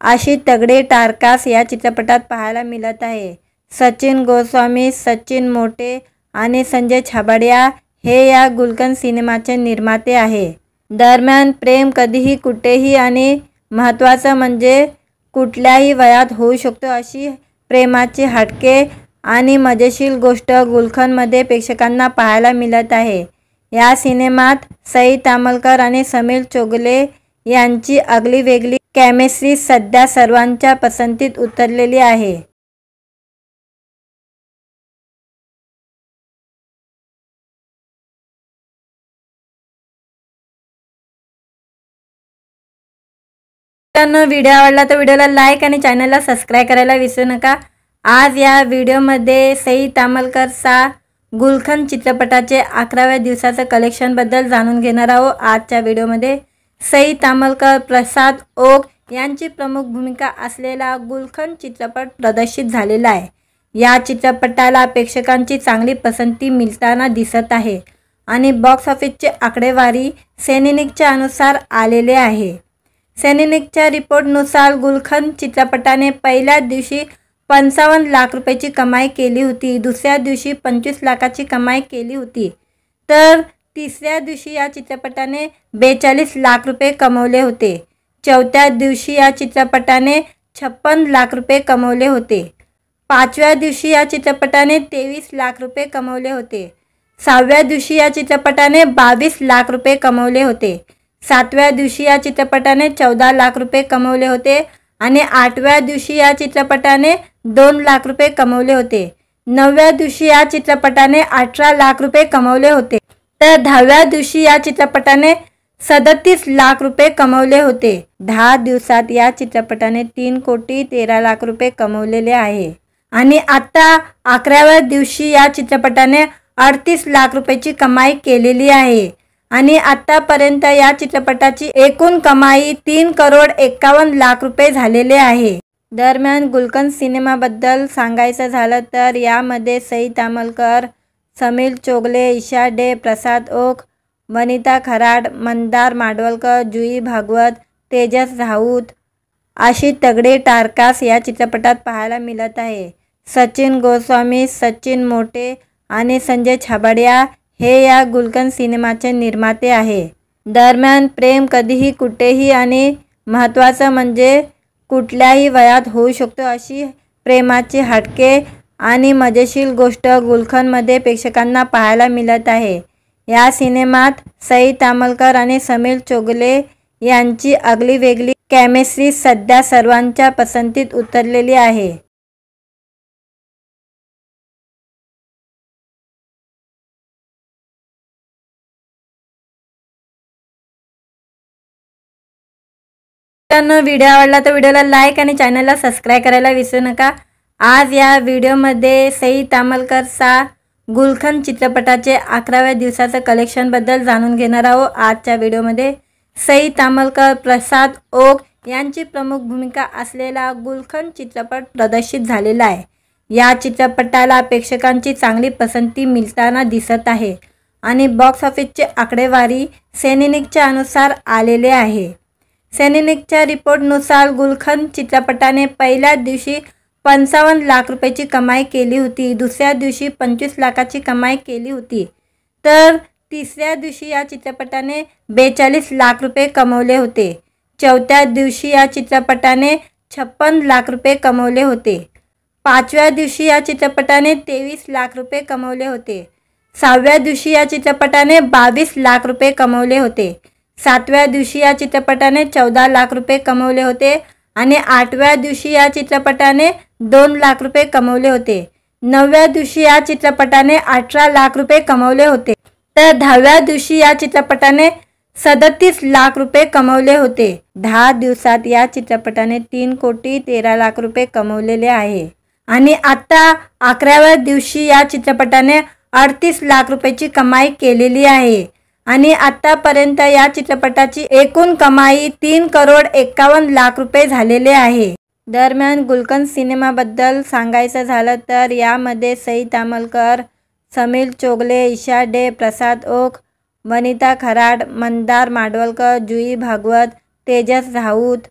अशी तगडे टारकास या चित्रपटात पाहायला मिळत आहे। सचिन गोस्वामी, सचिन मोटे आणि संजय छाबड़िया हे या गुलखन सिनेमाचे निर्माते आहे। दरम्यान प्रेम कधीही कुठेही आणि महत्त्वाचं म्हणजे कुठल्याही वयात होऊ शकतो अशी प्रेमाची हटके आणि मजेशीर गोष्ट गुलखनमध्ये प्रेक्षकांना पाहायला मिळत आहे। या सिनेमात सई तामलकर आणि समीर चोगले यांची आगळी वेगळी केमिस्ट्री सध्या सर्वांच्या पसंतीत उतरलेली आहे। मित्रांनो, व्हिडिओ आवडला तर व्हिडिओला लाईक आणि चॅनलला सबस्क्राईब करायला विसरू नका। आज या व्हिडिओमध्ये सई तामलकरचा गुलखंद चित्रपटाचे 11व्या दिवसाचं कलेक्शनबद्दल जाणून घेणार आहोत। आजच्या व्हिडिओमध्ये सई तामलकर, प्रसाद ओक यांची प्रमुख भूमिका असलेला गुलखंद चित्रपट प्रदर्शित झालेला आहे। या चित्रपटाला प्रेक्षकांची चांगली पसंती मिळताना दिसत आहे आणि बॉक्स ऑफिसचे आकडेवारी सेनेनिकच्या अनुसार आलेले आहे। सेनेनिकच्या रिपोर्टनुसार गुलखंद चित्रपटाने पहिल्या दिवशी 55 लाख रुपयाची कमाई केली होती, दुसऱ्या दिवशी 25 लाखाची कमाई केली होती, तर तिसऱ्या दिवशी या चित्रपटाने 42 लाख रुपये कमवले होते। चौथ्या दिवशी या चित्रपटाने 56 लाख रुपये कमवले होते। पाचव्या दिवशी या चित्रपटाने 23 लाख रुपये कमवले होते। सहाव्या दिवशी या चित्रपटाने 22 लाख रुपये कमवले होते। सातव्या दिवशी या चित्रपटाने 14 लाख रुपये कमवले होते आणि आठव्या दिवशी या चित्रपटाने 2 लाख रुपये कमवले होते। नवव्या दिवशी या चित्रपटाने 18 लाख रुपये कमवले होते, तर 10व्या दिवशी या चित्रपटाने 37 लाख रुपये कमवले होते। 10 दिवसात या चित्रपटाने 3 कोटी 13 लाख रुपये कमवलेले आहे आणि आता 11व्या दिवशी या चित्रपटाने 38 लाख रुपयाची कमाई केलेली आहे आणि आतापर्यंत या चित्रपटाची एकूण कमाई 3 करोड 51 लाख रुपये झालेले आहे। दरम्यान गुलखंद सिनेमाबद्दल सांगायचं झालं तर यामध्ये सई तामलकर, समीर चोगले, ईशा डे, प्रसाद ओक, वनिता खराड, मंदार माडवलकर, जुई भागवत, तेजस राऊत अशी तगडी टारकास या चित्रपटात पाहायला मिळत आहे। सचिन गोस्वामी, सचिन मोटे आणि संजय छाबड़िया हे या गुलखंद सिनेमाचे निर्माते आहे। दरम्यान प्रेम कधीही कुठेही आणि महत्त्वाचं म्हणजे कुठल्याही वयात होऊ शकतो अशी प्रेमाची हटके आणि मजेशीर गोष्ट गुलखंदमध्ये प्रेक्षकांना पाहायला मिळत आहे। या सिनेमात सई तामलकर आणि समीर चोगले यांची आगळीवेगळी केमिस्ट्री सध्या सर्वांच्या पसंतीत उतरलेली आहे। मित्रांनो, व्हिडिओ आवडला तर व्हिडिओला लाईक आणि चॅनलला सबस्क्राईब करायला विसरू नका। आज या व्हिडिओमध्ये सई तामलकरचा गुलखंद चित्रपटाचे 11व्या दिवसाचं कलेक्शनबद्दल जाणून घेणार आहोत। आजच्या व्हिडिओमध्ये सई तामलकर, प्रसाद ओक यांची प्रमुख भूमिका असलेला गुलखंद चित्रपट प्रदर्शित झालेला आहे। या चित्रपटाला प्रेक्षकांची चांगली पसंती मिळताना दिसत आहे आणि बॉक्स ऑफिसचे आकडेवारी सेनेनिकच्या अनुसार आलेले आहे। सेनेनिकच्या रिपोर्टनुसार गुलखंद चित्रपटाने पहिल्या दिवशी 55 लाख रुपयाची कमाई केली होती, दुसऱ्या दिवशी 25 लाखाची कमाई केली होती, तर तिसऱ्या दिवशी या चित्रपटाने 42 लाख रुपये कमवले होते। चौथ्या दिवशी या चित्रपटाने 56 लाख रुपये कमवले होते। पाचव्या दिवशी या चित्रपटाने 23 लाख रुपये कमवले होते। सहाव्या दिवशी या चित्रपटाने 22 लाख रुपये कमवले होते। सातव्या दिवशी या चित्रपटाने 14 लाख रुपये कमवले होते आणि आठव्या दिवशी या चित्रपटाने 2 लाख रुपये कमवले होते। नवव्या दिवशी या चित्रपटाने 18 लाख रुपये कमवले होते, तर 10व्या दिवशी या चित्रपटाने 37 लाख रुपये कमवले होते। 10 दिवसात या चित्रपटाने 3 कोटी 13 लाख रुपये कमवलेले आहे आणि आता 11व्या दिवशी या चित्रपटाने 38 लाख रुपयाची कमाई केलेली आहे आणि आतापर्यंत या चित्रपटाची एकूण कमाई 3 करोड 51 लाख रुपये झालेले आहे। दरम्यान गुलखंद सिनेमाबद्दल सांगायचं झालं तर यामध्ये सई तामलकर, समीर चोगले, ईशा डे, प्रसाद ओक, वनिता खराड, मंदार माडवलकर, जुई भागवत, तेजस राऊत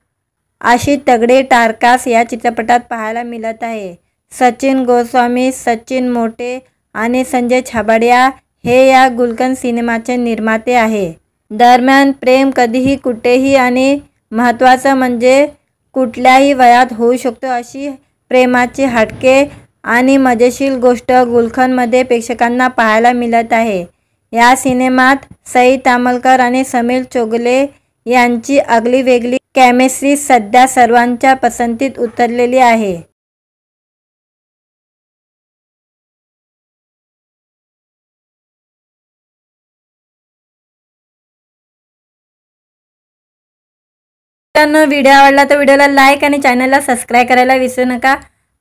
अशी तगडी टारकास या चित्रपटात पाहायला मिळत आहे। सचिन गोस्वामी, सचिन मोटे आणि संजय छाबड़िया हे या गुलखंद सिनेमाचे निर्माते आहे। दरम्यान प्रेम कधीही कुठेही आणि महत्त्वाचं म्हणजे कुठल्याही वयात होऊ शकतो अशी प्रेमाची हटके आणि मजेशीर गोष्ट गुलखंदमध्ये प्रेक्षकांना पाहायला मिळत आहे। या सिनेमात सई तामलकर आणि समीर चोगले यांची आगळीवेगळी केमिस्ट्री सध्या सर्वांच्या पसंतीत उतरलेली आहे। मित्रांनो, व्हिडिओ आवडला तर व्हिडिओला लाईक आणि चॅनलला सबस्क्राईब करायला विसरू नका।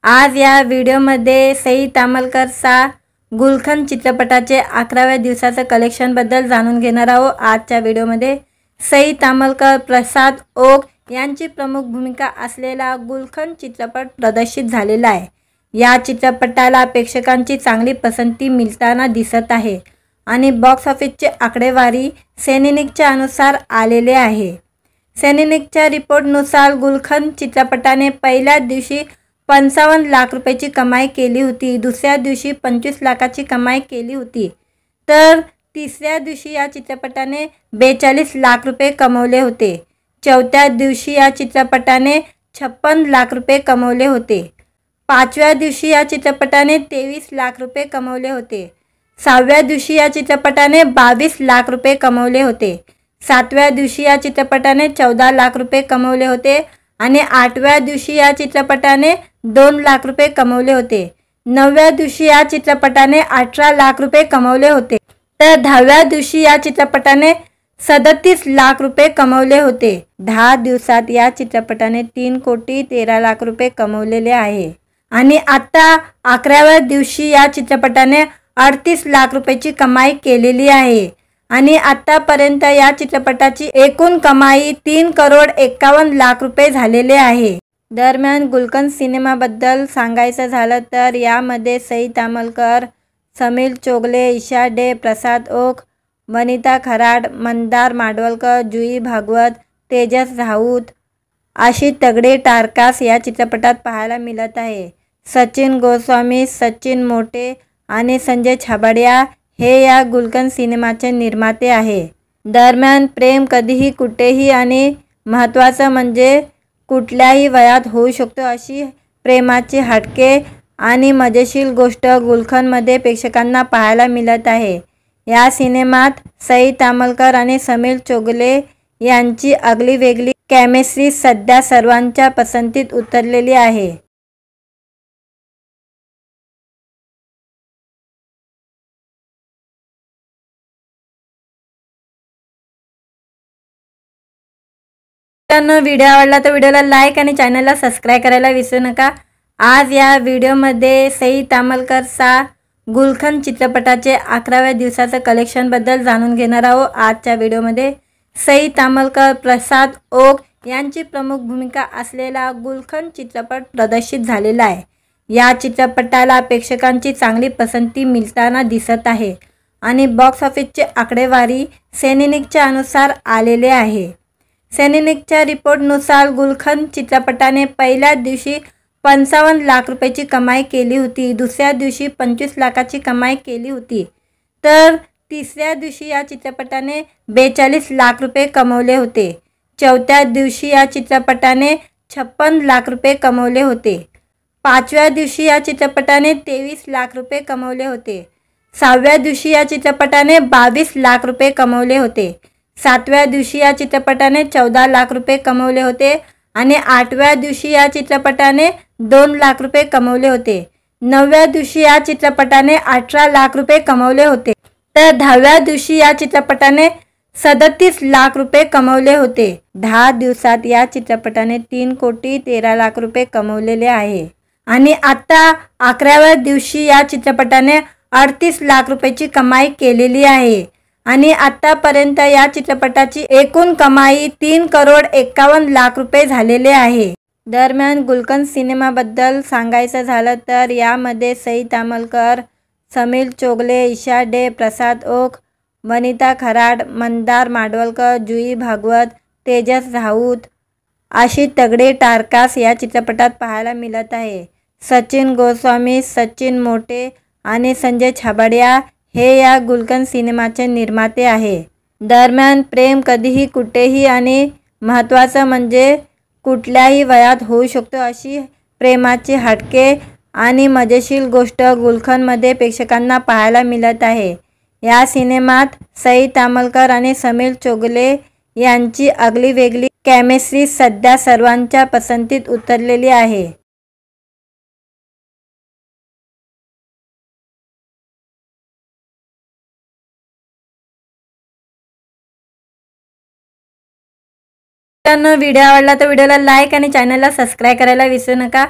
आज या व्हिडिओमध्ये सई तामलकरचा गुलखंद चित्रपटाचे 11व्या दिवसाचं कलेक्शनबद्दल जाणून घेणार आहोत। आजच्या व्हिडिओमध्ये सई तामलकर, प्रसाद ओक यांची प्रमुख भूमिका असलेला गुलखंद चित्रपट प्रदर्शित झालेला आहे। या चित्रपटाला प्रेक्षकांची चांगली पसंती मिळताना दिसत आहे आणि बॉक्स ऑफिसचे आकडेवारी सेनेनिकच्या अनुसार आलेले आहे। सेनेनिकच्या रिपोर्टनुसार गुलखंद चित्रपटाने पहिल्या दिवशी 55 लाख रुपयाची कमाई केली होती, दुसऱ्या दिवशी 25 लाखाची कमाई केली होती, तर तिसऱ्या दिवशी या चित्रपटाने 42 लाख रुपये कमवले होते। चौथ्या दिवशी या चित्रपटाने 56 लाख रुपये कमवले होते। पाचव्या दिवशी या चित्रपटाने 23 लाख रुपये कमवले होते। सहाव्या दिवशी या चित्रपटाने 22 लाख रुपये कमवले होते। सातव्या दिवशी या चित्रपटाने 14 लाख रुपये कमवले होते आणि आठव्या दिवशी या चित्रपटाने 2 लाख रुपये कमवले होते। नवव्या दिवशी या चित्रपटाने 18 लाख रुपये कमवले होते, तर 10व्या दिवशी या चित्रपटाने 37 लाख रुपये कमवले होते। 10 दिवसात या चित्रपटाने 3 कोटी 13 लाख रुपये कमवलेले आहे आणि आता 11व्या दिवशी या चित्रपटाने 38 लाख रुपयाची कमाई केलेली आहे आणि आतापर्यंत या चित्रपटाची एकूण कमाई 3 करोड 51 लाख रुपये झालेले आहे। दरम्यान गुलखंद सिनेमाबद्दल सांगायचं झालं तर यामध्ये सई तामलकर, समीर चोगले, ईशा डे, प्रसाद ओक, वनिता खराड, मंदार माडवलकर, जुई भागवत, तेजस राऊत अशी तगडी टारकास या चित्रपटात पाहायला मिळत आहे। सचिन गोस्वामी, सचिन मोटे आणि संजय छाबड़िया हे या गुलखंद सिनेमाचे निर्माते आहे। दरम्यान प्रेम कधीही कुठेही आणि महत्त्वाचं म्हणजे कुठल्याही वयात होऊ शकतो अशी प्रेमाची हटके आणि मजेशीर गोष्ट गुलखंदमध्ये प्रेक्षकांना पाहायला मिळत आहे। या सिनेमात सई तामलकर आणि समीर चोगले यांची आगळीवेगळी केमिस्ट्री सध्या सर्वांच्या पसंतीत उतरलेली आहे। मित्रांनो, व्हिडिओ आवडला तर व्हिडिओला लाईक आणि चॅनलला सबस्क्राईब करायला विसरू नका। आज या व्हिडिओमध्ये सई तामलकरचा गुलखंद चित्रपटाचे 11व्या दिवसाचं कलेक्शनबद्दल जाणून घेणार आहोत। आजच्या व्हिडिओमध्ये सई तामलकर, प्रसाद ओक यांची प्रमुख भूमिका असलेला गुलखंद चित्रपट प्रदर्शित झालेला आहे। या चित्रपटाला प्रेक्षकांची चांगली पसंती मिळताना दिसत आहे आणि बॉक्स ऑफिसचे आकडेवारी सेनेनिकच्या अनुसार आलेले आहे। सेनेनिकच्या रिपोर्टनुसार गुलखंद चित्रपटाने पहिल्या दिवशी 55 लाख रुपयाची कमाई केली होती, दुसऱ्या दिवशी 25 लाखाची कमाई केली होती, तर तिसऱ्या दिवशी या चित्रपटाने 42 लाख रुपये कमवले होते। चौथ्या दिवशी या चित्रपटाने 56 लाख रुपये कमवले होते। पाचव्या दिवशी या चित्रपटाने 23 लाख रुपये कमवले होते। सहाव्या दिवशी या चित्रपटाने 22 लाख रुपये कमवले होते। सातव्या दिवशी या चित्रपटाने 14 लाख रुपये कमवले होते आणि आठव्या दिवशी या चित्रपटाने 2 लाख रुपये कमवले होते। नवव्या दिवशी या चित्रपटाने 18 लाख रुपये कमवले होते, तर 10व्या दिवशी या चित्रपटाने 37 लाख रुपये कमवले होते। 10 दिवसात या चित्रपटाने 3 कोटी 13 लाख रुपये कमवलेले आहे आणि आता 11व्या दिवशी या चित्रपटाने 38 लाख रुपयाची कमाई केलेली आहे आणि आतापर्यंत या चित्रपटाची एकूण कमाई 3 करोड 51 लाख रुपये झालेले आहे। दरम्यान गुलखंद सिनेमाबद्दल सांगायचं झालं तर यामध्ये सई तामलकर, समीर चोगले, ईशा डे, प्रसाद ओक, वनिता खराड, मंदार माडवलकर, जुई भागवत, तेजस राऊत अशी तगडी टारकास या चित्रपटात पाहायला मिळत आहे। सचिन गोस्वामी, सचिन मोटे आणि संजय छाबड़िया हे या गुलखंद सिनेमाचे निर्माते आहे। दरम्यान प्रेम कधीही कुठेही आणि महत्त्वाचं म्हणजे कुठल्याही वयात होऊ शकतो अशी प्रेमाची हटके आणि मजेशीर गोष्ट गुलखंदमध्ये प्रेक्षकांना पाहायला मिळत आहे। या सिनेमात सई तामलकर आणि समीर चोगले यांची आगळीवेगळी केमिस्ट्री सध्या सर्वांच्या पसंतीत उतरलेली आहे। मित्रांनो, व्हिडिओ आवडला तर व्हिडिओला लाईक आणि चॅनलला सबस्क्राईब करायला विसरू नका।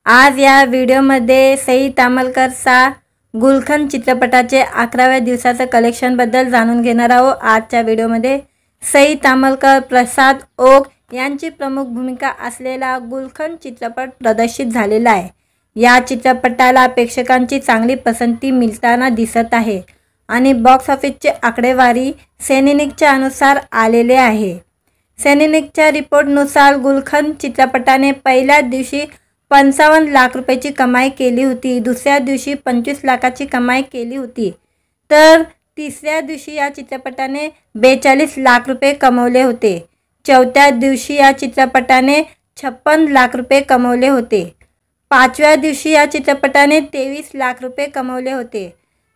आज या व्हिडिओमध्ये सई तामलकरचा गुलखंद चित्रपटाचे 11व्या दिवसाचं कलेक्शनबद्दल जाणून घेणार आहोत। आजच्या व्हिडिओमध्ये सई तामलकर, प्रसाद ओक यांची प्रमुख भूमिका असलेला गुलखंद चित्रपट प्रदर्शित झालेला आहे। या चित्रपटाला प्रेक्षकांची चांगली पसंती मिळताना दिसत आहे आणि बॉक्स ऑफिसचे आकडेवारी सेनेनिकच्या अनुसार आलेले आहे। सेनेनिकच्या रिपोर्टनुसार गुलखंद चित्रपटाने पहिल्या दिवशी 55 लाख रुपयाची कमाई केली होती, दुसऱ्या दिवशी 25 लाखाची कमाई केली होती, तर तिसऱ्या दिवशी या चित्रपटाने 42 लाख रुपये कमवले होते। चौथ्या दिवशी या चित्रपटाने 56 लाख रुपये कमवले होते। पाचव्या दिवशी या चित्रपटाने 23 लाख रुपये कमवले होते।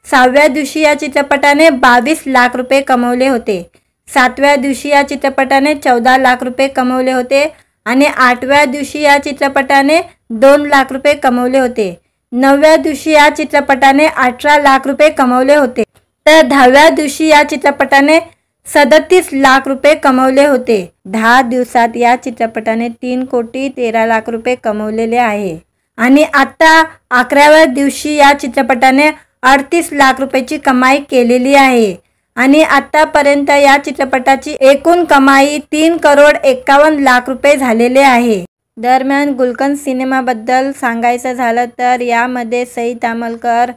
सहाव्या दिवशी या चित्रपटाने 22 लाख रुपये कमवले होते। सातव्या दिवशी या चित्रपटाने 14 लाख रुपये कमवले होते आणि आठव्या दिवशी या चित्रपटाने 2 लाख रुपये कमवले होते। नवव्या दिवशी या चित्रपटाने 18 लाख रुपये कमवले होते, तर 10व्या दिवशी या चित्रपटाने 37 लाख रुपये कमवले होते। 10 दिवसात या चित्रपटाने 3,13,00,000 रुपये कमवलेले आहे आणि आता 11व्या दिवशी या चित्रपटाने 38 लाख रुपयाची कमाई केलेली आहे आणि आतापर्यंत या चित्रपटाची एकूण कमाई 3,51,00,000 रुपये झालेले आहे। दरम्यान गुलखंद सिनेमाबद्दल सांगायचं झालं तर यामध्ये सई तामलकर,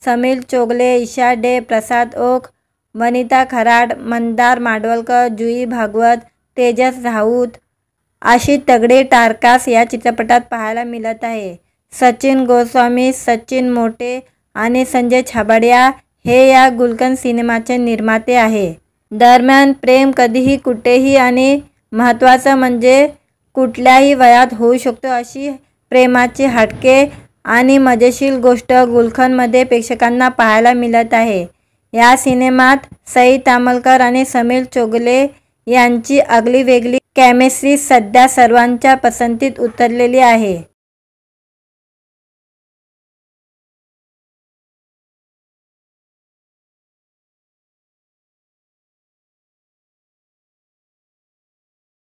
समीर चोगले, ईशा डे, प्रसाद ओक, वनिता खराड, मंदार माडवलकर, जुई भागवत, तेजस राऊत अशी तगडे टारकास या चित्रपटात पाहायला मिळत आहे। सचिन गोस्वामी, सचिन मोटे आणि संजय छाबड़िया हे या गुलखंद सिनेमाचे निर्माते आहे। दरम्यान प्रेम कधीही कुठेही आणि महत्त्वाचं म्हणजे कुठल्याही वयात होऊ शकतो अशी प्रेमाची हटके आणि मजेशीर गोष्ट गुलखंदमध्ये प्रेक्षकांना पाहायला मिळत आहे। या सिनेमात सई तामलकर आणि समीर चोगले यांची आगळीवेगळी केमिस्ट्री सध्या सर्वांच्या पसंतीत उतरलेली आहे।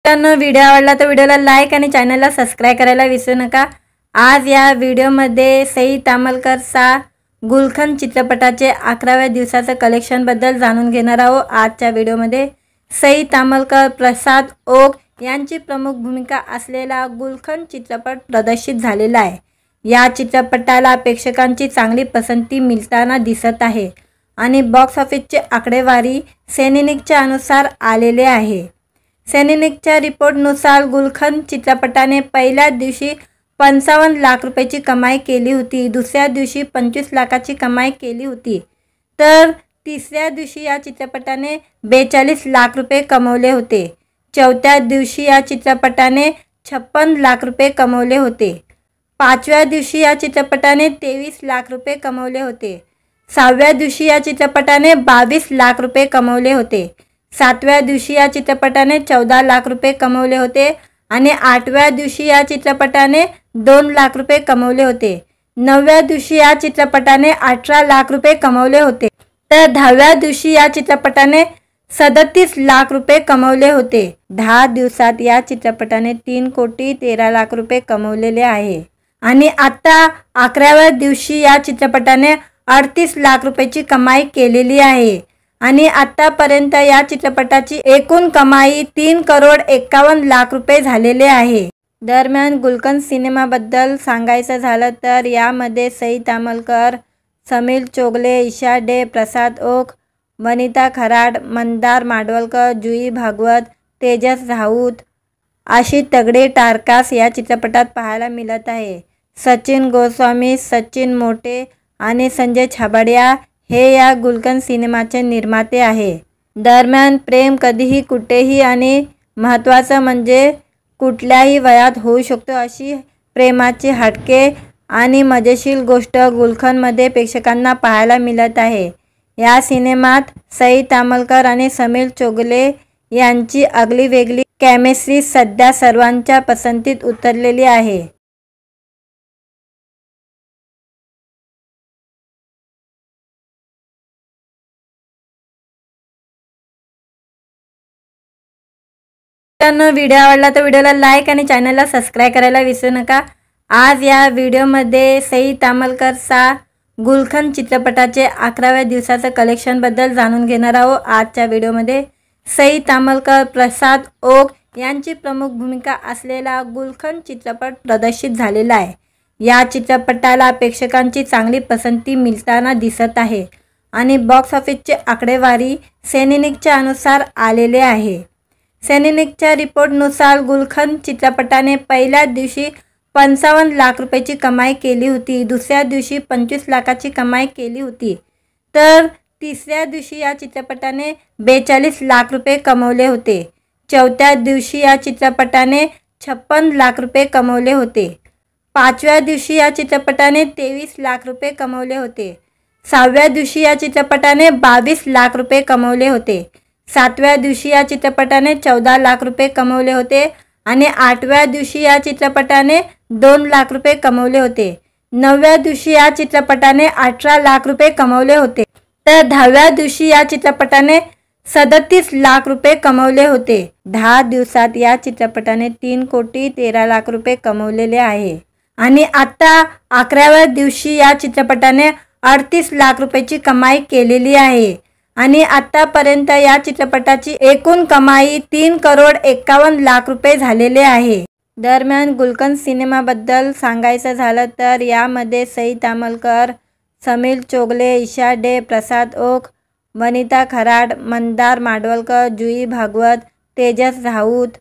मित्रांनो, व्हिडिओ आवडला तर व्हिडिओला लाईक आणि चॅनलला सबस्क्राईब करायला विसरू नका। आज या व्हिडिओमध्ये सई तामलकरचा गुलखंद चित्रपटाचे 11व्या दिवसाचं कलेक्शनबद्दल जाणून घेणार आहोत। आजच्या व्हिडिओमध्ये सई तामलकर, प्रसाद ओक यांची प्रमुख भूमिका असलेला गुलखंद चित्रपट प्रदर्शित झालेला आहे। या चित्रपटाला प्रेक्षकांची चांगली पसंती मिळताना दिसत आहे आणि बॉक्स ऑफिसचे आकडेवारी सेनेनिकच्या अनुसार आलेले आहे। सेनेनिकच्या रिपोर्टनुसार गुलखंद चित्रपटाने पहिल्या दिवशी 55 लाख रुपयाची कमाई केली होती, दुसऱ्या दिवशी 25 लाखाची कमाई केली होती, तर तिसऱ्या दिवशी या चित्रपटाने 42 लाख रुपये कमवले होते। चौथ्या दिवशी या चित्रपटाने 56 लाख रुपये कमवले होते। पाचव्या दिवशी या चित्रपटाने 23 लाख रुपये कमवले होते। सहाव्या दिवशी या चित्रपटाने 22 लाख रुपये कमवले होते। सातव्या दिवशी या चित्रपटाने 14 लाख रुपये कमवले होते आणि आठव्या दिवशी या चित्रपटाने 2 लाख रुपये कमवले होते। नवव्या दिवशी या चित्रपटाने 18 लाख रुपये कमवले होते, तर 10व्या दिवशी या चित्रपटाने 37 लाख रुपये कमवले होते। 10 दिवसात या चित्रपटाने 3,13,00,000 रुपये कमवलेले आहे आणि आता 11व्या दिवशी या चित्रपटाने 38 लाख रुपयाची कमाई केलेली आहे आणि आतापर्यंत या चित्रपटाची एकूण कमाई 3,51,00,000 रुपये झालेले आहे। दरम्यान गुलखंद सिनेमाबद्दल सांगायचं झालं तर यामध्ये सई तामलकर, समीर चोगले, ईशा डे, प्रसाद ओक, वनिता खराड, मंदार माडवलकर, जुई भागवत, तेजस राऊत अशी तगडे टारकास या चित्रपटात पाहायला मिळत आहे। सचिन गोस्वामी, सचिन मोटे आणि संजय छाबड़िया हे या गुलखंद सिनेमाचे निर्माते आहे। दरम्यान प्रेम कधीही कुठेही आणि महत्त्वाचं म्हणजे कुठल्याही वयात होऊ शकतो अशी प्रेमाची हटके आणि मजेशीर गोष्ट गुलखंदमध्ये प्रेक्षकांना पाहायला मिळत आहे। या सिनेमात सई तामलकर आणि समीर चोगले यांची आगळीवेगळी केमिस्ट्री सध्या सर्वांच्या पसंतीत उतरलेली आहे। मित्रांनो, व्हिडिओ आवडला तर व्हिडिओला लाईक आणि चॅनलला सबस्क्राईब करायला विसरू नका। आज या व्हिडिओमध्ये सई तामलकरचा गुलखंद चित्रपटाचे 11व्या दिवसाचं कलेक्शनबद्दल जाणून घेणार आहोत। आजच्या व्हिडिओमध्ये सई तामलकर, प्रसाद ओक यांची प्रमुख भूमिका असलेला गुलखंद चित्रपट प्रदर्शित झालेला आहे। या चित्रपटाला प्रेक्षकांची चांगली पसंती मिळताना दिसत आहे आणि बॉक्स ऑफिसचे आकडेवारी सेनेनिकच्या अनुसार आलेले आहे। सेनेनिकच्या रिपोर्टनुसार गुलखंद चित्रपटाने पहिल्या दिवशी 55 लाख रुपयाची कमाई केली होती, दुसऱ्या दिवशी 25 लाखाची कमाई केली होती, तर तिसऱ्या दिवशी या चित्रपटाने 42 लाख रुपये कमवले होते। चौथ्या दिवशी या चित्रपटाने 56 लाख रुपये कमवले होते। पाचव्या दिवशी या चित्रपटाने 23 लाख रुपये कमवले होते। सहाव्या दिवशी या चित्रपटाने 22 लाख रुपये कमवले होते। सातव्या दिवशी या चित्रपटाने 14 लाख रुपये कमवले होते आणि आठव्या दिवशी या चित्रपटाने 2 लाख रुपये कमवले होते। नवव्या दिवशी या चित्रपटाने 18 लाख रुपये कमवले होते, तर 10व्या दिवशी या चित्रपटाने 37 लाख रुपये कमवले होते। 10 दिवसात या चित्रपटाने 3,13,00,000 रुपये कमवलेले आहे आणि आता 11व्या दिवशी या चित्रपटाने 38 लाख रुपयाची कमाई केलेली आहे आणि आतापर्यंत या चित्रपटाची एकूण कमाई 3,51,00,000 रुपये झालेले आहे। दरम्यान गुलखंद सिनेमाबद्दल सांगायचं झालं तर यामध्ये सई तामलकर, समीर चोगले, ईशा डे, प्रसाद ओक, वनिता खराड, मंदार माडवलकर, जुई भागवत, तेजस राऊत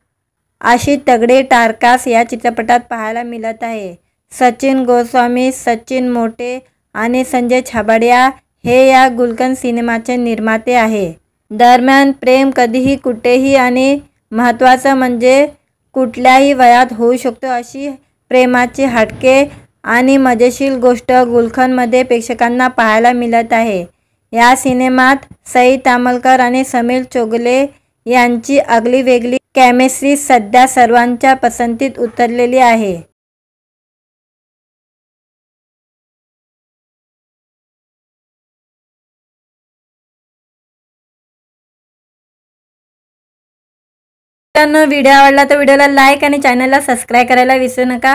अशी तगडे टारकास या चित्रपटात पाहायला मिळत आहे। सचिन गोस्वामी, सचिन मोटे आणि संजय छाबड़िया हे या गुलखंद सिनेमाचे निर्माते आहे। दरम्यान प्रेम कधीही कुठेही आणि महत्त्वाचं म्हणजे कुठल्याही वयात होऊ शकतो अशी प्रेमाची हटके आणि मजेशीर गोष्ट गुलखंदमध्ये प्रेक्षकांना पाहायला मिळत आहे। या सिनेमात सई तामलकर आणि समीर चोगले यांची आगळीवेगळी केमिस्ट्री सध्या सर्वांच्या पसंतीत उतरलेली आहे। मित्रांनो, व्हिडिओ आवडला तर व्हिडिओला लाईक आणि चॅनलला सबस्क्राईब करायला विसरू नका।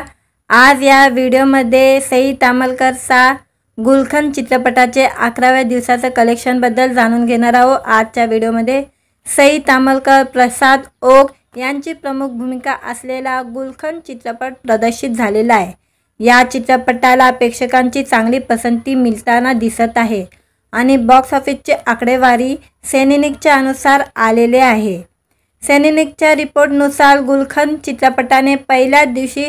आज या व्हिडिओमध्ये सई तामलकरचा गुलखंद चित्रपटाचे 11व्या दिवसाचं कलेक्शनबद्दल जाणून घेणार आहोत। आजच्या व्हिडिओमध्ये सई तामलकर, प्रसाद ओक यांची प्रमुख भूमिका असलेला गुलखंद चित्रपट प्रदर्शित झालेला आहे। या चित्रपटाला प्रेक्षकांची चांगली पसंती मिळताना दिसत आहे आणि बॉक्स ऑफिसचे आकडेवारी सेनेनिकच्या अनुसार आलेले आहे। सेनेनिकच्या रिपोर्टनुसार गुलखंद चित्रपटाने पहिल्या दिवशी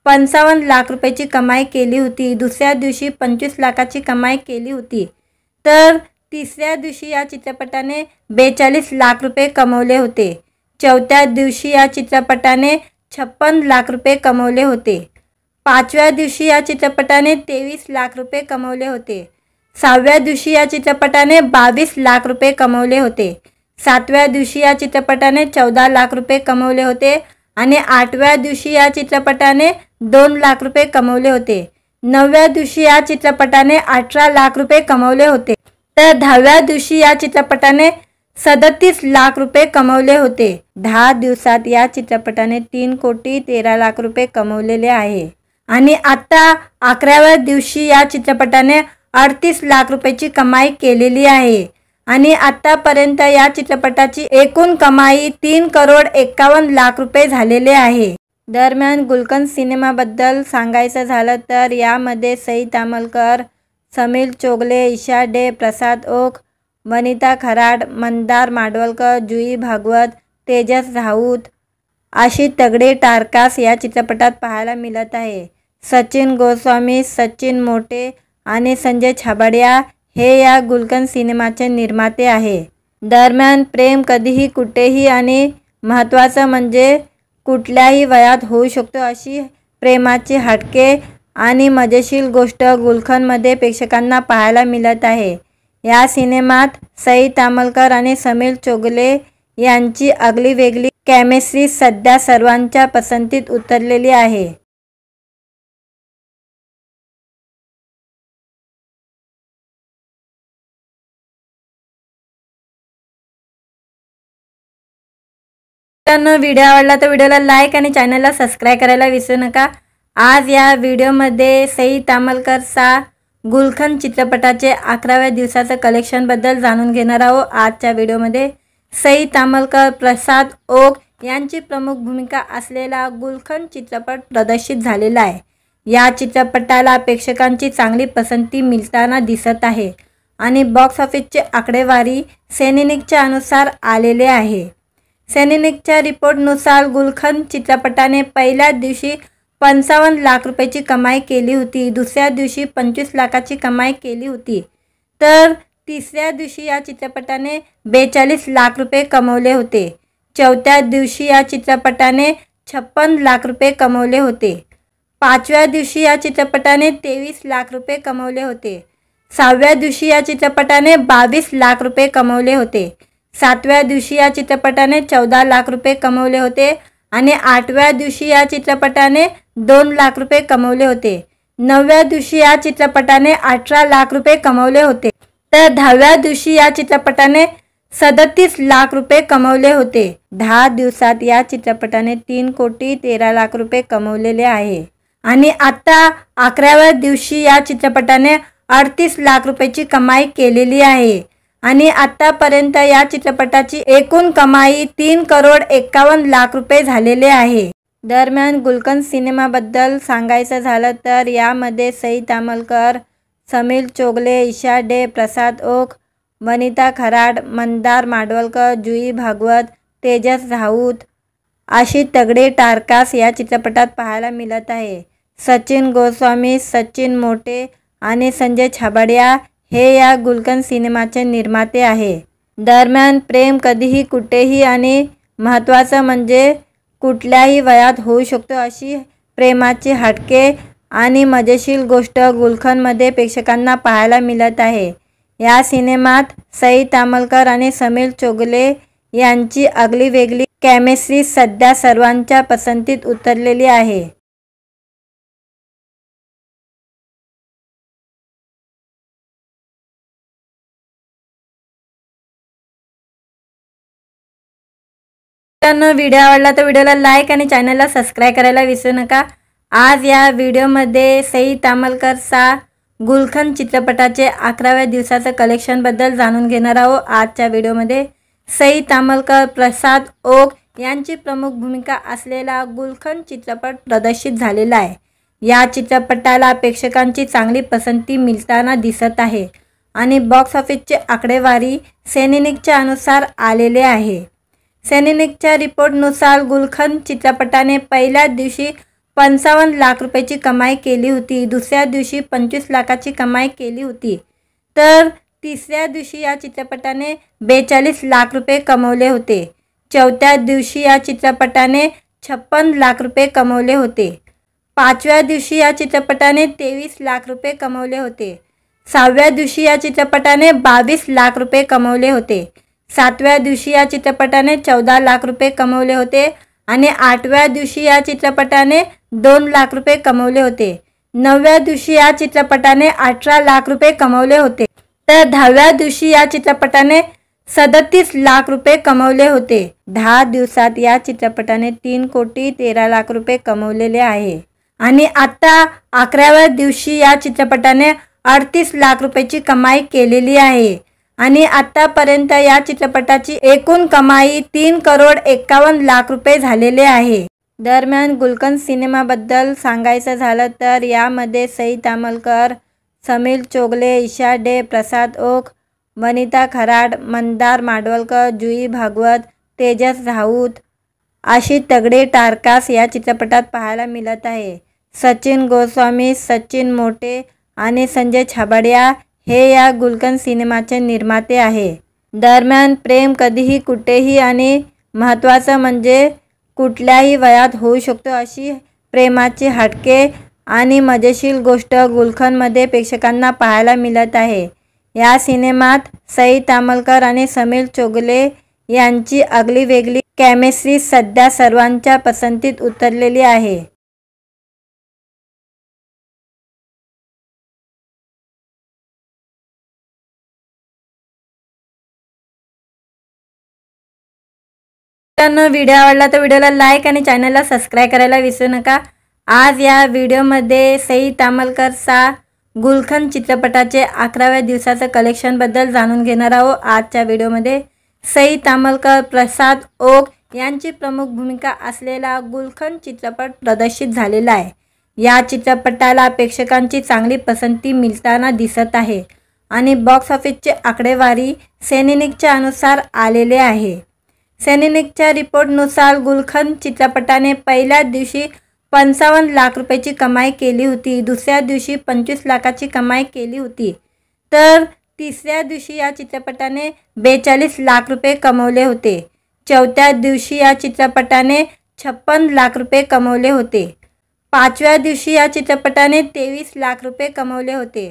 55 लाख रुपयाची कमाई केली होती, दुसऱ्या दिवशी 25 लाखाची कमाई केली होती, तर तिसऱ्या दिवशी या चित्रपटाने 42 लाख रुपये कमवले होते। चौथ्या दिवशी या चित्रपटाने 56 लाख रुपये कमवले होते। पाचव्या दिवशी या चित्रपटाने 23 लाख रुपये कमवले होते। सहाव्या दिवशी या चित्रपटाने 22 लाख रुपये कमवले होते। सातव्या दिवशी या चित्रपटाने 14 लाख रुपये कमवले होते आणि आठव्या दिवशी या चित्रपटाने 2 लाख रुपये कमवले होते। नवव्या दिवशी या चित्रपटाने 18 लाख रुपये कमवले होते, तर 10व्या दिवशी या चित्रपटाने 37 लाख रुपये कमवले होते। 10 दिवसात या चित्रपटाने 3,13,00,000 रुपये कमवलेले आहे आणि आता 11व्या दिवशी या चित्रपटाने 38 लाख रुपयाची कमाई केलेली आहे आणि आतापर्यंत या चित्रपटाची एकूण कमाई 3,51,00,000 रुपये झालेले आहे। दरम्यान गुलखंद सिनेमाबद्दल सांगायचं झालं तर यामध्ये सई तामलकर, समीर चोगले, ईशा डे, प्रसाद ओक, वनिता खराड, मंदार माडवलकर, जुई भागवत, तेजस राऊत अशी तगडे टारकास या चित्रपटात पाहायला मिळत आहे। सचिन गोस्वामी, सचिन मोटे आणि संजय छाबड़िया हे या गुलखंद सिनेमाचे निर्माते आहे। दरम्यान प्रेम कधीही कुठेही आणि महत्त्वाचं म्हणजे कुठल्याही वयात होऊ शकतो अशी प्रेमाची हटके आणि मजेशीर गोष्ट गुलखंदमध्ये प्रेक्षकांना पाहायला मिळत आहे। या सिनेमात सई तामलकर आणि समीर चोगले यांची आगळीवेगळी केमिस्ट्री सध्या सर्वांच्या पसंतीत उतरलेली आहे। मित्रांनो, व्हिडिओ आवडला तर व्हिडिओला लाईक आणि चॅनलला सबस्क्राईब करायला विसरू नका। आज या व्हिडिओमध्ये सई तामलकरचा गुलखन चित्रपटाचे 11व्या दिवसाचं कलेक्शनबद्दल जाणून घेणार आहोत। आजच्या व्हिडिओमध्ये सई तामलकर, प्रसाद ओक यांची प्रमुख भूमिका असलेला गुलखन चित्रपट प्रदर्शित झालेला आहे। या चित्रपटाला प्रेक्षकांची चांगली पसंती मिळताना दिसत आहे आणि बॉक्स ऑफिसचे आकडेवारी सेनेनिकच्या अनुसार आलेले आहे। सेनेनिकच्या रिपोर्टनुसार गुलखन चित्रपटाने पहिल्या दिवशी 55 लाख रुपयाची कमाई केली होती, दुसऱ्या दिवशी 25 लाखाची कमाई केली होती, तर तिसऱ्या दिवशी या चित्रपटाने 42 लाख रुपये कमवले होते। चौथ्या दिवशी या चित्रपटाने 56 लाख रुपये कमवले होते। पाचव्या दिवशी या चित्रपटाने 23 लाख रुपये कमवले होते। सहाव्या दिवशी या चित्रपटाने 22 लाख रुपये कमवले होते। सातव्या दिवशी या चित्रपटाने 14 लाख रुपये कमवले होते आणि आठव्या दिवशी या चित्रपटाने 2 लाख रुपये कमवले होते। नवव्या दिवशी या चित्रपटाने 18 लाख रुपये कमवले होते, तर 10व्या दिवशी या चित्रपटाने 37 लाख रुपये कमवले होते। 10 दिवसात या चित्रपटाने 3,13,00,000 रुपये कमवलेले आहे आणि आता 11व्या दिवशी या चित्रपटाने 38 लाख रुपयाची कमाई केलेली आहे आणि आतापर्यंत या चित्रपटाची एकूण कमाई 3,51,00,000 रुपये झालेले आहे। दरम्यान गुलखन सिनेमाबद्दल सांगायचं झालं तर यामध्ये सई तामलकर, समीर चोगले, ईशा डे, प्रसाद ओक, वनिता खराड, मंदार माडवलकर, जुई भागवत, तेजस राऊत अशी तगडे टारकास या चित्रपटात पाहायला मिळत आहे। सचिन गोस्वामी, सचिन मोटे आणि संजय छाबड़िया हे या गुलखन सिनेमाचे निर्माते आहे। दरम्यान प्रेम कधीही कुठेही आणि महत्त्वाचं म्हणजे कुठल्याही वयात होऊ शकतो अशी प्रेमाची हटके आणि मजेशीर गोष्ट गुलखनमध्ये प्रेक्षकांना पाहायला मिळत आहे। या सिनेमात सई तामलकर आणि समीर चोगले यांची आगळीवेगळी केमिस्ट्री सध्या सर्वांच्या पसंतीत उतरलेली आहे। मित्रांनो, व्हिडिओ आवडला तर व्हिडिओला लाईक आणि चॅनलला सबस्क्राईब करायला विसरू नका। आज या व्हिडिओमध्ये सई तामलकरचा गुलखन चित्रपटाचे 11व्या दिवसाचं कलेक्शनबद्दल जाणून घेणार आहोत। आजच्या व्हिडिओमध्ये सई तामलकर, प्रसाद ओक यांची प्रमुख भूमिका असलेला गुलखन चित्रपट प्रदर्शित झालेला आहे। या चित्रपटाला प्रेक्षकांची चांगली पसंती मिळताना दिसत आहे आणि बॉक्स ऑफिसचे आकडेवारी सेनेनिकच्या अनुसार आलेले आहे। सेनेनिकच्या रिपोर्टनुसार गुलखन चित्रपटाने पहिल्या दिवशी 55 लाख रुपयाची कमाई केली होती, दुसऱ्या दिवशी 25 लाखाची कमाई केली होती, तर तिसऱ्या दिवशी या चित्रपटाने 42 लाख रुपये कमवले होते। चौथ्या दिवशी या चित्रपटाने 56 लाख रुपये कमवले होते। पाचव्या दिवशी या चित्रपटाने 23 लाख रुपये कमवले होते। सहाव्या दिवशी या चित्रपटाने 22 लाख रुपये कमवले होते। सातव्या दिवशी या चित्रपटाने 14 लाख रुपये कमवले होते आणि आठव्या दिवशी या चित्रपटाने 2 लाख रुपये कमवले होते। नवव्या दिवशी या चित्रपटाने 18 लाख रुपये कमवले होते, तर 10व्या दिवशी या चित्रपटाने 37 लाख रुपये कमवले होते। 10 दिवसात या चित्रपटाने 3,13,00,000 रुपये कमवलेले आहे आणि आता 11व्या दिवशी या चित्रपटाने 38 लाख रुपयाची कमाई केलेली आहे आणि आतापर्यंत या चित्रपटाची एकूण कमाई 3,51,00,000 रुपये झालेले आहे। दरम्यान गुलखन सिनेमाबद्दल सांगायचं झालं तर यामध्ये सई तामलकर, समीर चोगले, ईशा डे, प्रसाद ओक, वनिता खराड, मंदार माडवलकर, जुई भागवत, तेजस राऊत अशी तगडे टारकास या चित्रपटात पाहायला मिळत आहे। सचिन गोस्वामी, सचिन मोटे आणि संजय छाबड़िया हे या गुलखन सिनेमाचे निर्माते आहे। दरम्यान प्रेम कधीही कुठेही आणि महत्त्वाचं म्हणजे कुठल्याही वयात होऊ शकतो अशी प्रेमाची हटके आणि मजेशीर गोष्ट गुलखनमध्ये प्रेक्षकांना पाहायला मिळत आहे। या सिनेमात सई तामलकर आणि समीर चोगले यांची आगळीवेगळी केमिस्ट्री सध्या सर्वांच्या पसंतीत उतरलेली आहे। मित्रांनो, व्हिडिओ आवडला तर व्हिडिओला लाईक आणि चॅनलला सबस्क्राईब करायला विसरू नका। आज या व्हिडिओमध्ये सई तामलकर सा गुलखंद चित्रपटाचे 11व्या दिवसाचं कलेक्शन बद्दल जाणून घेणार आहोत। आजच्या व्हिडिओमध्ये सई तामलकर, प्रसाद ओक यांची प्रमुख भूमिका असलेला गुलखंद चित्रपट प्रदर्शित झालेला आहे। या चित्रपटाला प्रेक्षकांची चांगली पसंती मिळताना दिसत आहे आणि बॉक्स ऑफिसचे आकडेवारी सेनेनिकच्या अनुसार आलेले आहे। सेनेनिकच्या रिपोर्टनुसार गुलखंद चित्रपटाने पहिल्या दिवशी 55 लाख रुपयाची कमाई केली होती, दुसऱ्या दिवशी 25 लाखाची कमाई केली होती, तर तिसऱ्या दिवशी या चित्रपटाने 42 लाख रुपये कमवले होते। चौथ्या दिवशी या चित्रपटाने 56 लाख रुपये कमवले होते। पाचव्या दिवशी या चित्रपटाने 23 लाख रुपये कमवले होते।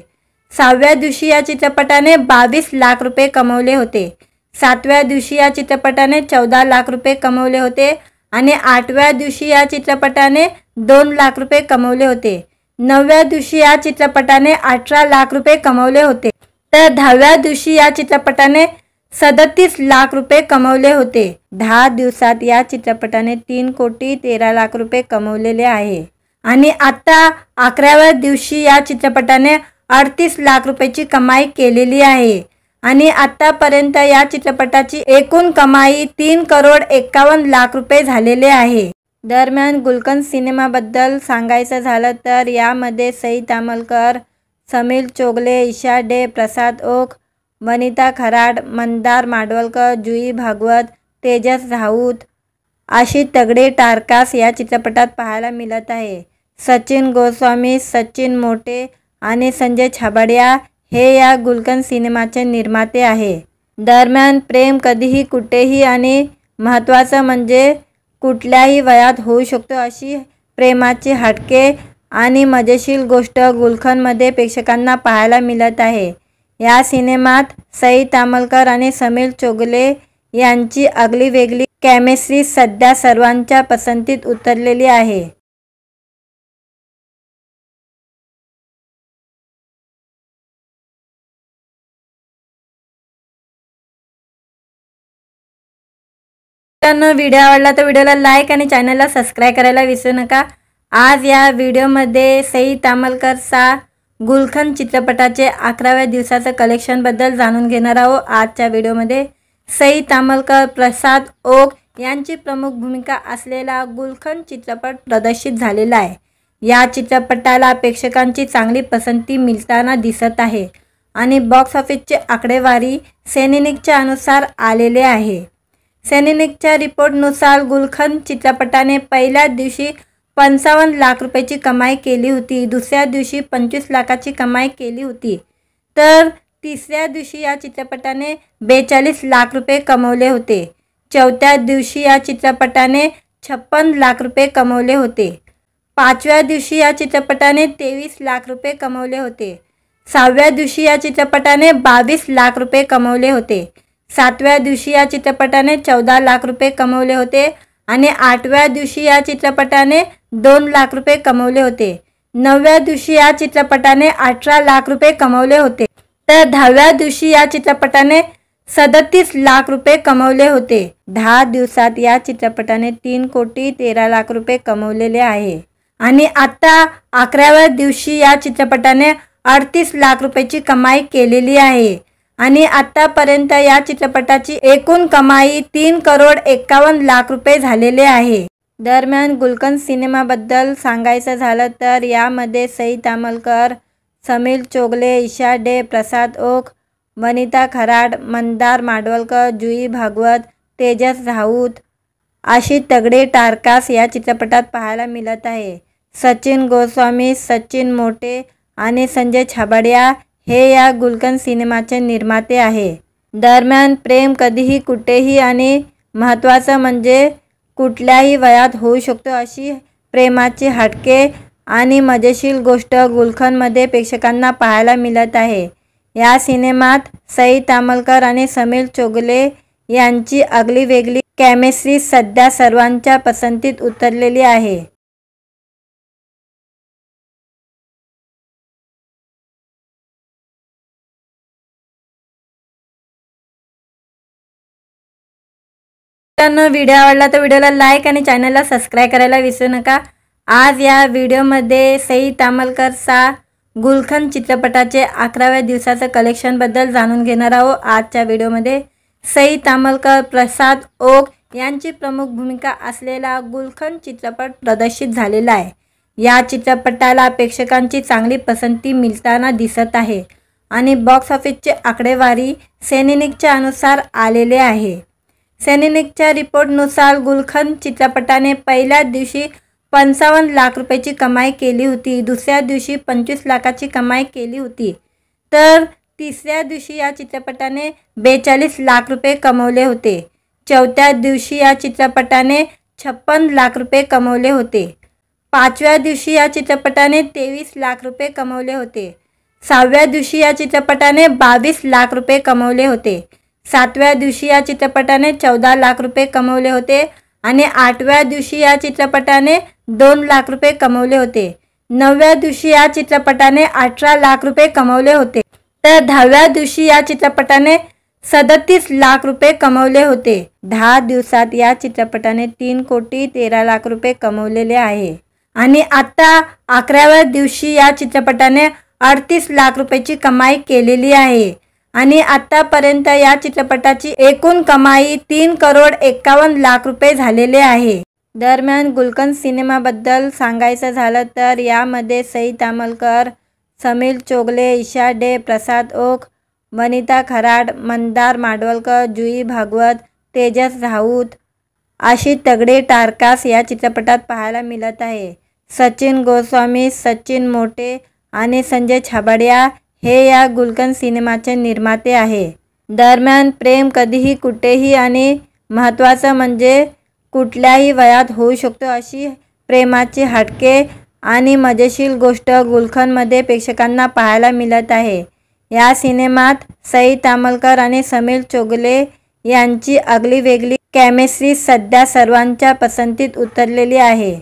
सहाव्या दिवशी या चित्रपटाने 22 लाख रुपये कमवले होते। सातव्या दिवशी या चित्रपटाने 14 लाख रुपये कमवले होते आणि आठव्या दिवशी या चित्रपटाने 2 लाख रुपये कमवले होते। नवव्या दिवशी या चित्रपटाने 18 लाख रुपये कमवले होते, तर 10व्या दिवशी या चित्रपटाने 37 लाख रुपये कमवले होते। 10 दिवसात या चित्रपटाने 3,13,00,000 रुपये कमवलेले आहे आणि आता 11व्या दिवशी या चित्रपटाने 38 लाख रुपयाची कमाई केलेली आहे आणि आतापर्यंत या चित्रपटाची एकूण कमाई 3,51,00,000 रुपये झालेले आहे। दरम्यान गुलखंद सिनेमाबद्दल सांगायचं झालं तर यामध्ये सई तामलकर, समीर चोगले, ईशा डे, प्रसाद ओक, वनिता खराड, मंदार माडवलकर, जुई भागवत, तेजस राऊत अशी तगडे टारकास या चित्रपटात पाहायला मिळत आहे। सचिन गोस्वामी, सचिन मोटे आणि संजय छाबड़िया हे या गुलखंद सिनेमाचे निर्माते आहे। दरम्यान प्रेम कधीही कुठेही आणि महत्त्वाचं म्हणजे कुठल्याही वयात होऊ शकतो अशी प्रेमाची हटके आणि मजेशीर गोष्ट गुलखंदमध्ये प्रेक्षकांना पाहायला मिळत आहे। या सिनेमात सई तामलकर आणि समीर चोगले यांची आगळीवेगळी केमिस्ट्री सध्या सर्वांच्या पसंतीत उतरलेली आहे। मित्रांनो, व्हिडिओ आवडला तर व्हिडिओला लाईक आणि चॅनलला सबस्क्राईब करायला विसरू नका। आज या व्हिडिओमध्ये सई तामलकर सा गुलखंद चित्रपटाचे 11व्या दिवसाचं कलेक्शन बद्दल जाणून घेणार आहोत। आजच्या व्हिडिओमध्ये सई तामलकर, प्रसाद ओक यांची प्रमुख भूमिका असलेला गुलखंद चित्रपट प्रदर्शित झालेला आहे। या चित्रपटाला प्रेक्षकांची चांगली पसंती मिळताना दिसत आहे आणि बॉक्स ऑफिसचे आकडेवारी सेनेनिकच्या अनुसार आलेले आहे। सेनेनिकच्या रिपोर्टनुसार गुलखंद चित्रपटाने पहिल्या दिवशी 55 लाख रुपयाची कमाई केली होती, दुसऱ्या दिवशी 25 लाखाची कमाई केली होती, तर तिसऱ्या दिवशी या चित्रपटाने 42 लाख रुपये कमवले होते। चौथ्या दिवशी या चित्रपटाने 56 लाख रुपये कमवले होते। पाचव्या दिवशी या चित्रपटाने 23 लाख रुपये कमवले होते। सहाव्या दिवशी या चित्रपटाने 22 लाख रुपये कमवले होते। सातव्या दिवशी या चित्रपटाने 14 लाख रुपये कमवले होते आणि आठव्या दिवशी या चित्रपटाने 2 लाख रुपये कमवले होते। नवव्या दिवशी या चित्रपटाने 18 लाख रुपये कमवले होते, तर 10व्या दिवशी या चित्रपटाने 37 लाख रुपये कमवले होते। 10 दिवसात या चित्रपटाने 3,13,00,000 रुपये कमवलेले आहे आणि आता 11व्या दिवशी या चित्रपटाने 38 लाख रुपयाची कमाई केलेली आहे आणि आतापर्यंत या चित्रपटाची एकूण कमाई 3,51,00,000 रुपये झालेले आहे। दरम्यान गुलखंद सिनेमाबद्दल सांगायचं झालं तर यामध्ये सई तामलकर, समीर चोगले, ईशा डे, प्रसाद ओक, वनिता खराड, मंदार माडवलकर, जुई भागवत, तेजस राऊत अशी तगडे टारकास या चित्रपटात पाहायला मिळत आहे। सचिन गोस्वामी, सचिन मोटे आणि संजय छाबड़िया हे या गुलखंद सिनेमाचे निर्माते आहे। दरम्यान प्रेम कधीही कुठेही आणि महत्त्वाचं म्हणजे कुठल्याही वयात होऊ शकतो अशी प्रेमाची हटके आणि मजेशीर गोष्ट गुलखंदमध्ये प्रेक्षकांना पाहायला मिळत आहे। या सिनेमात सई तामलकर आणि समीर चोगले यांची आगळीवेगळी केमिस्ट्री सध्या सर्वांच्या पसंतीत उतरलेली आहे। मित्रांनो, व्हिडिओ आवडला तर व्हिडिओला लाईक आणि चॅनलला सबस्क्राइब करायला विसरू नका। आज या व्हिडिओमध्ये सई तामलकर सा गुलखन चित्रपटाचे 11व्या दिवसाचं कलेक्शन बद्दल जाणून घेणार आहोत। आजच्या व्हिडिओमध्ये सई तामलकर, प्रसाद ओक यांची प्रमुख भूमिका असलेला गुलखन चित्रपट प्रदर्शित झालेला आहे। या चित्रपटाला प्रेक्षकांची चांगली पसंती मिळताना दिसत आहे आणि बॉक्स ऑफिसचे आकडेवारी सैनिकच्या अनुसार आलेले आहे। सैनिकच्या रिपोर्टनुसार गुलखन चित्रपटाने पहिल्या दिवशी 55 लाख रुपयाची कमाई केली होती, दुसऱ्या दिवशी 25 लाखाची कमाई केली होती, तर तिसऱ्या दिवशी या चित्रपटाने 42 लाख रुपये कमवले होते। चौथ्या दिवशी या चित्रपटाने 56 लाख रुपये कमवले होते। पाचव्या दिवशी या चित्रपटाने 23 लाख रुपये कमवले होते। सहाव्या दिवशी या चित्रपटाने 22 लाख रुपये कमवले होते। सातव्या दिवशी या चित्रपटाने 14 लाख रुपये कमवले होते आणि आठव्या दिवशी या चित्रपटाने 2 लाख रुपये कमवले होते। नवव्या दिवशी या चित्रपटाने 18 लाख रुपये कमवले होते, तर 10व्या दिवशी या चित्रपटाने 37 लाख रुपये कमवले होते। 10 दिवसात या चित्रपटाने 3,13,00,000 रुपये कमवलेले आहे आणि आता 11व्या दिवशी या चित्रपटाने 38 लाख रुपयाची कमाई केलेली आहे आणि आतापर्यंत या चित्रपटाची एकूण कमाई 3,51,00,000 रुपये झालेले आहे। दरम्यान गुलखन सिनेमाबद्दल सांगायचं झालं तर यामध्ये सई तामलकर, समीर चोगले, ईशा डे, प्रसाद ओक, वनिता खराड, मंदार माडवलकर, जुई भागवत, तेजस राऊत अशी तगडे टारकास या चित्रपटात पाहायला मिळत आहे। सचिन गोस्वामी, सचिन मोटे आणि संजय छाबड़िया हे या गुलखन सिनेमाचे निर्माते आहे। दरम्यान प्रेम कधीही कुठेही आणि महत्त्वाचं म्हणजे कुठल्याही वयात होऊ शकतो अशी प्रेमाची हटके आणि मजेशीर गोष्ट गुलखनमध्ये प्रेक्षकांना पाहायला मिळत आहे। या सिनेमात सई तामलकर आणि समीर चोगले यांची आगळी वेगळी केमिस्ट्री सध्या सर्वांच्या पसंतीत उतरलेली आहे।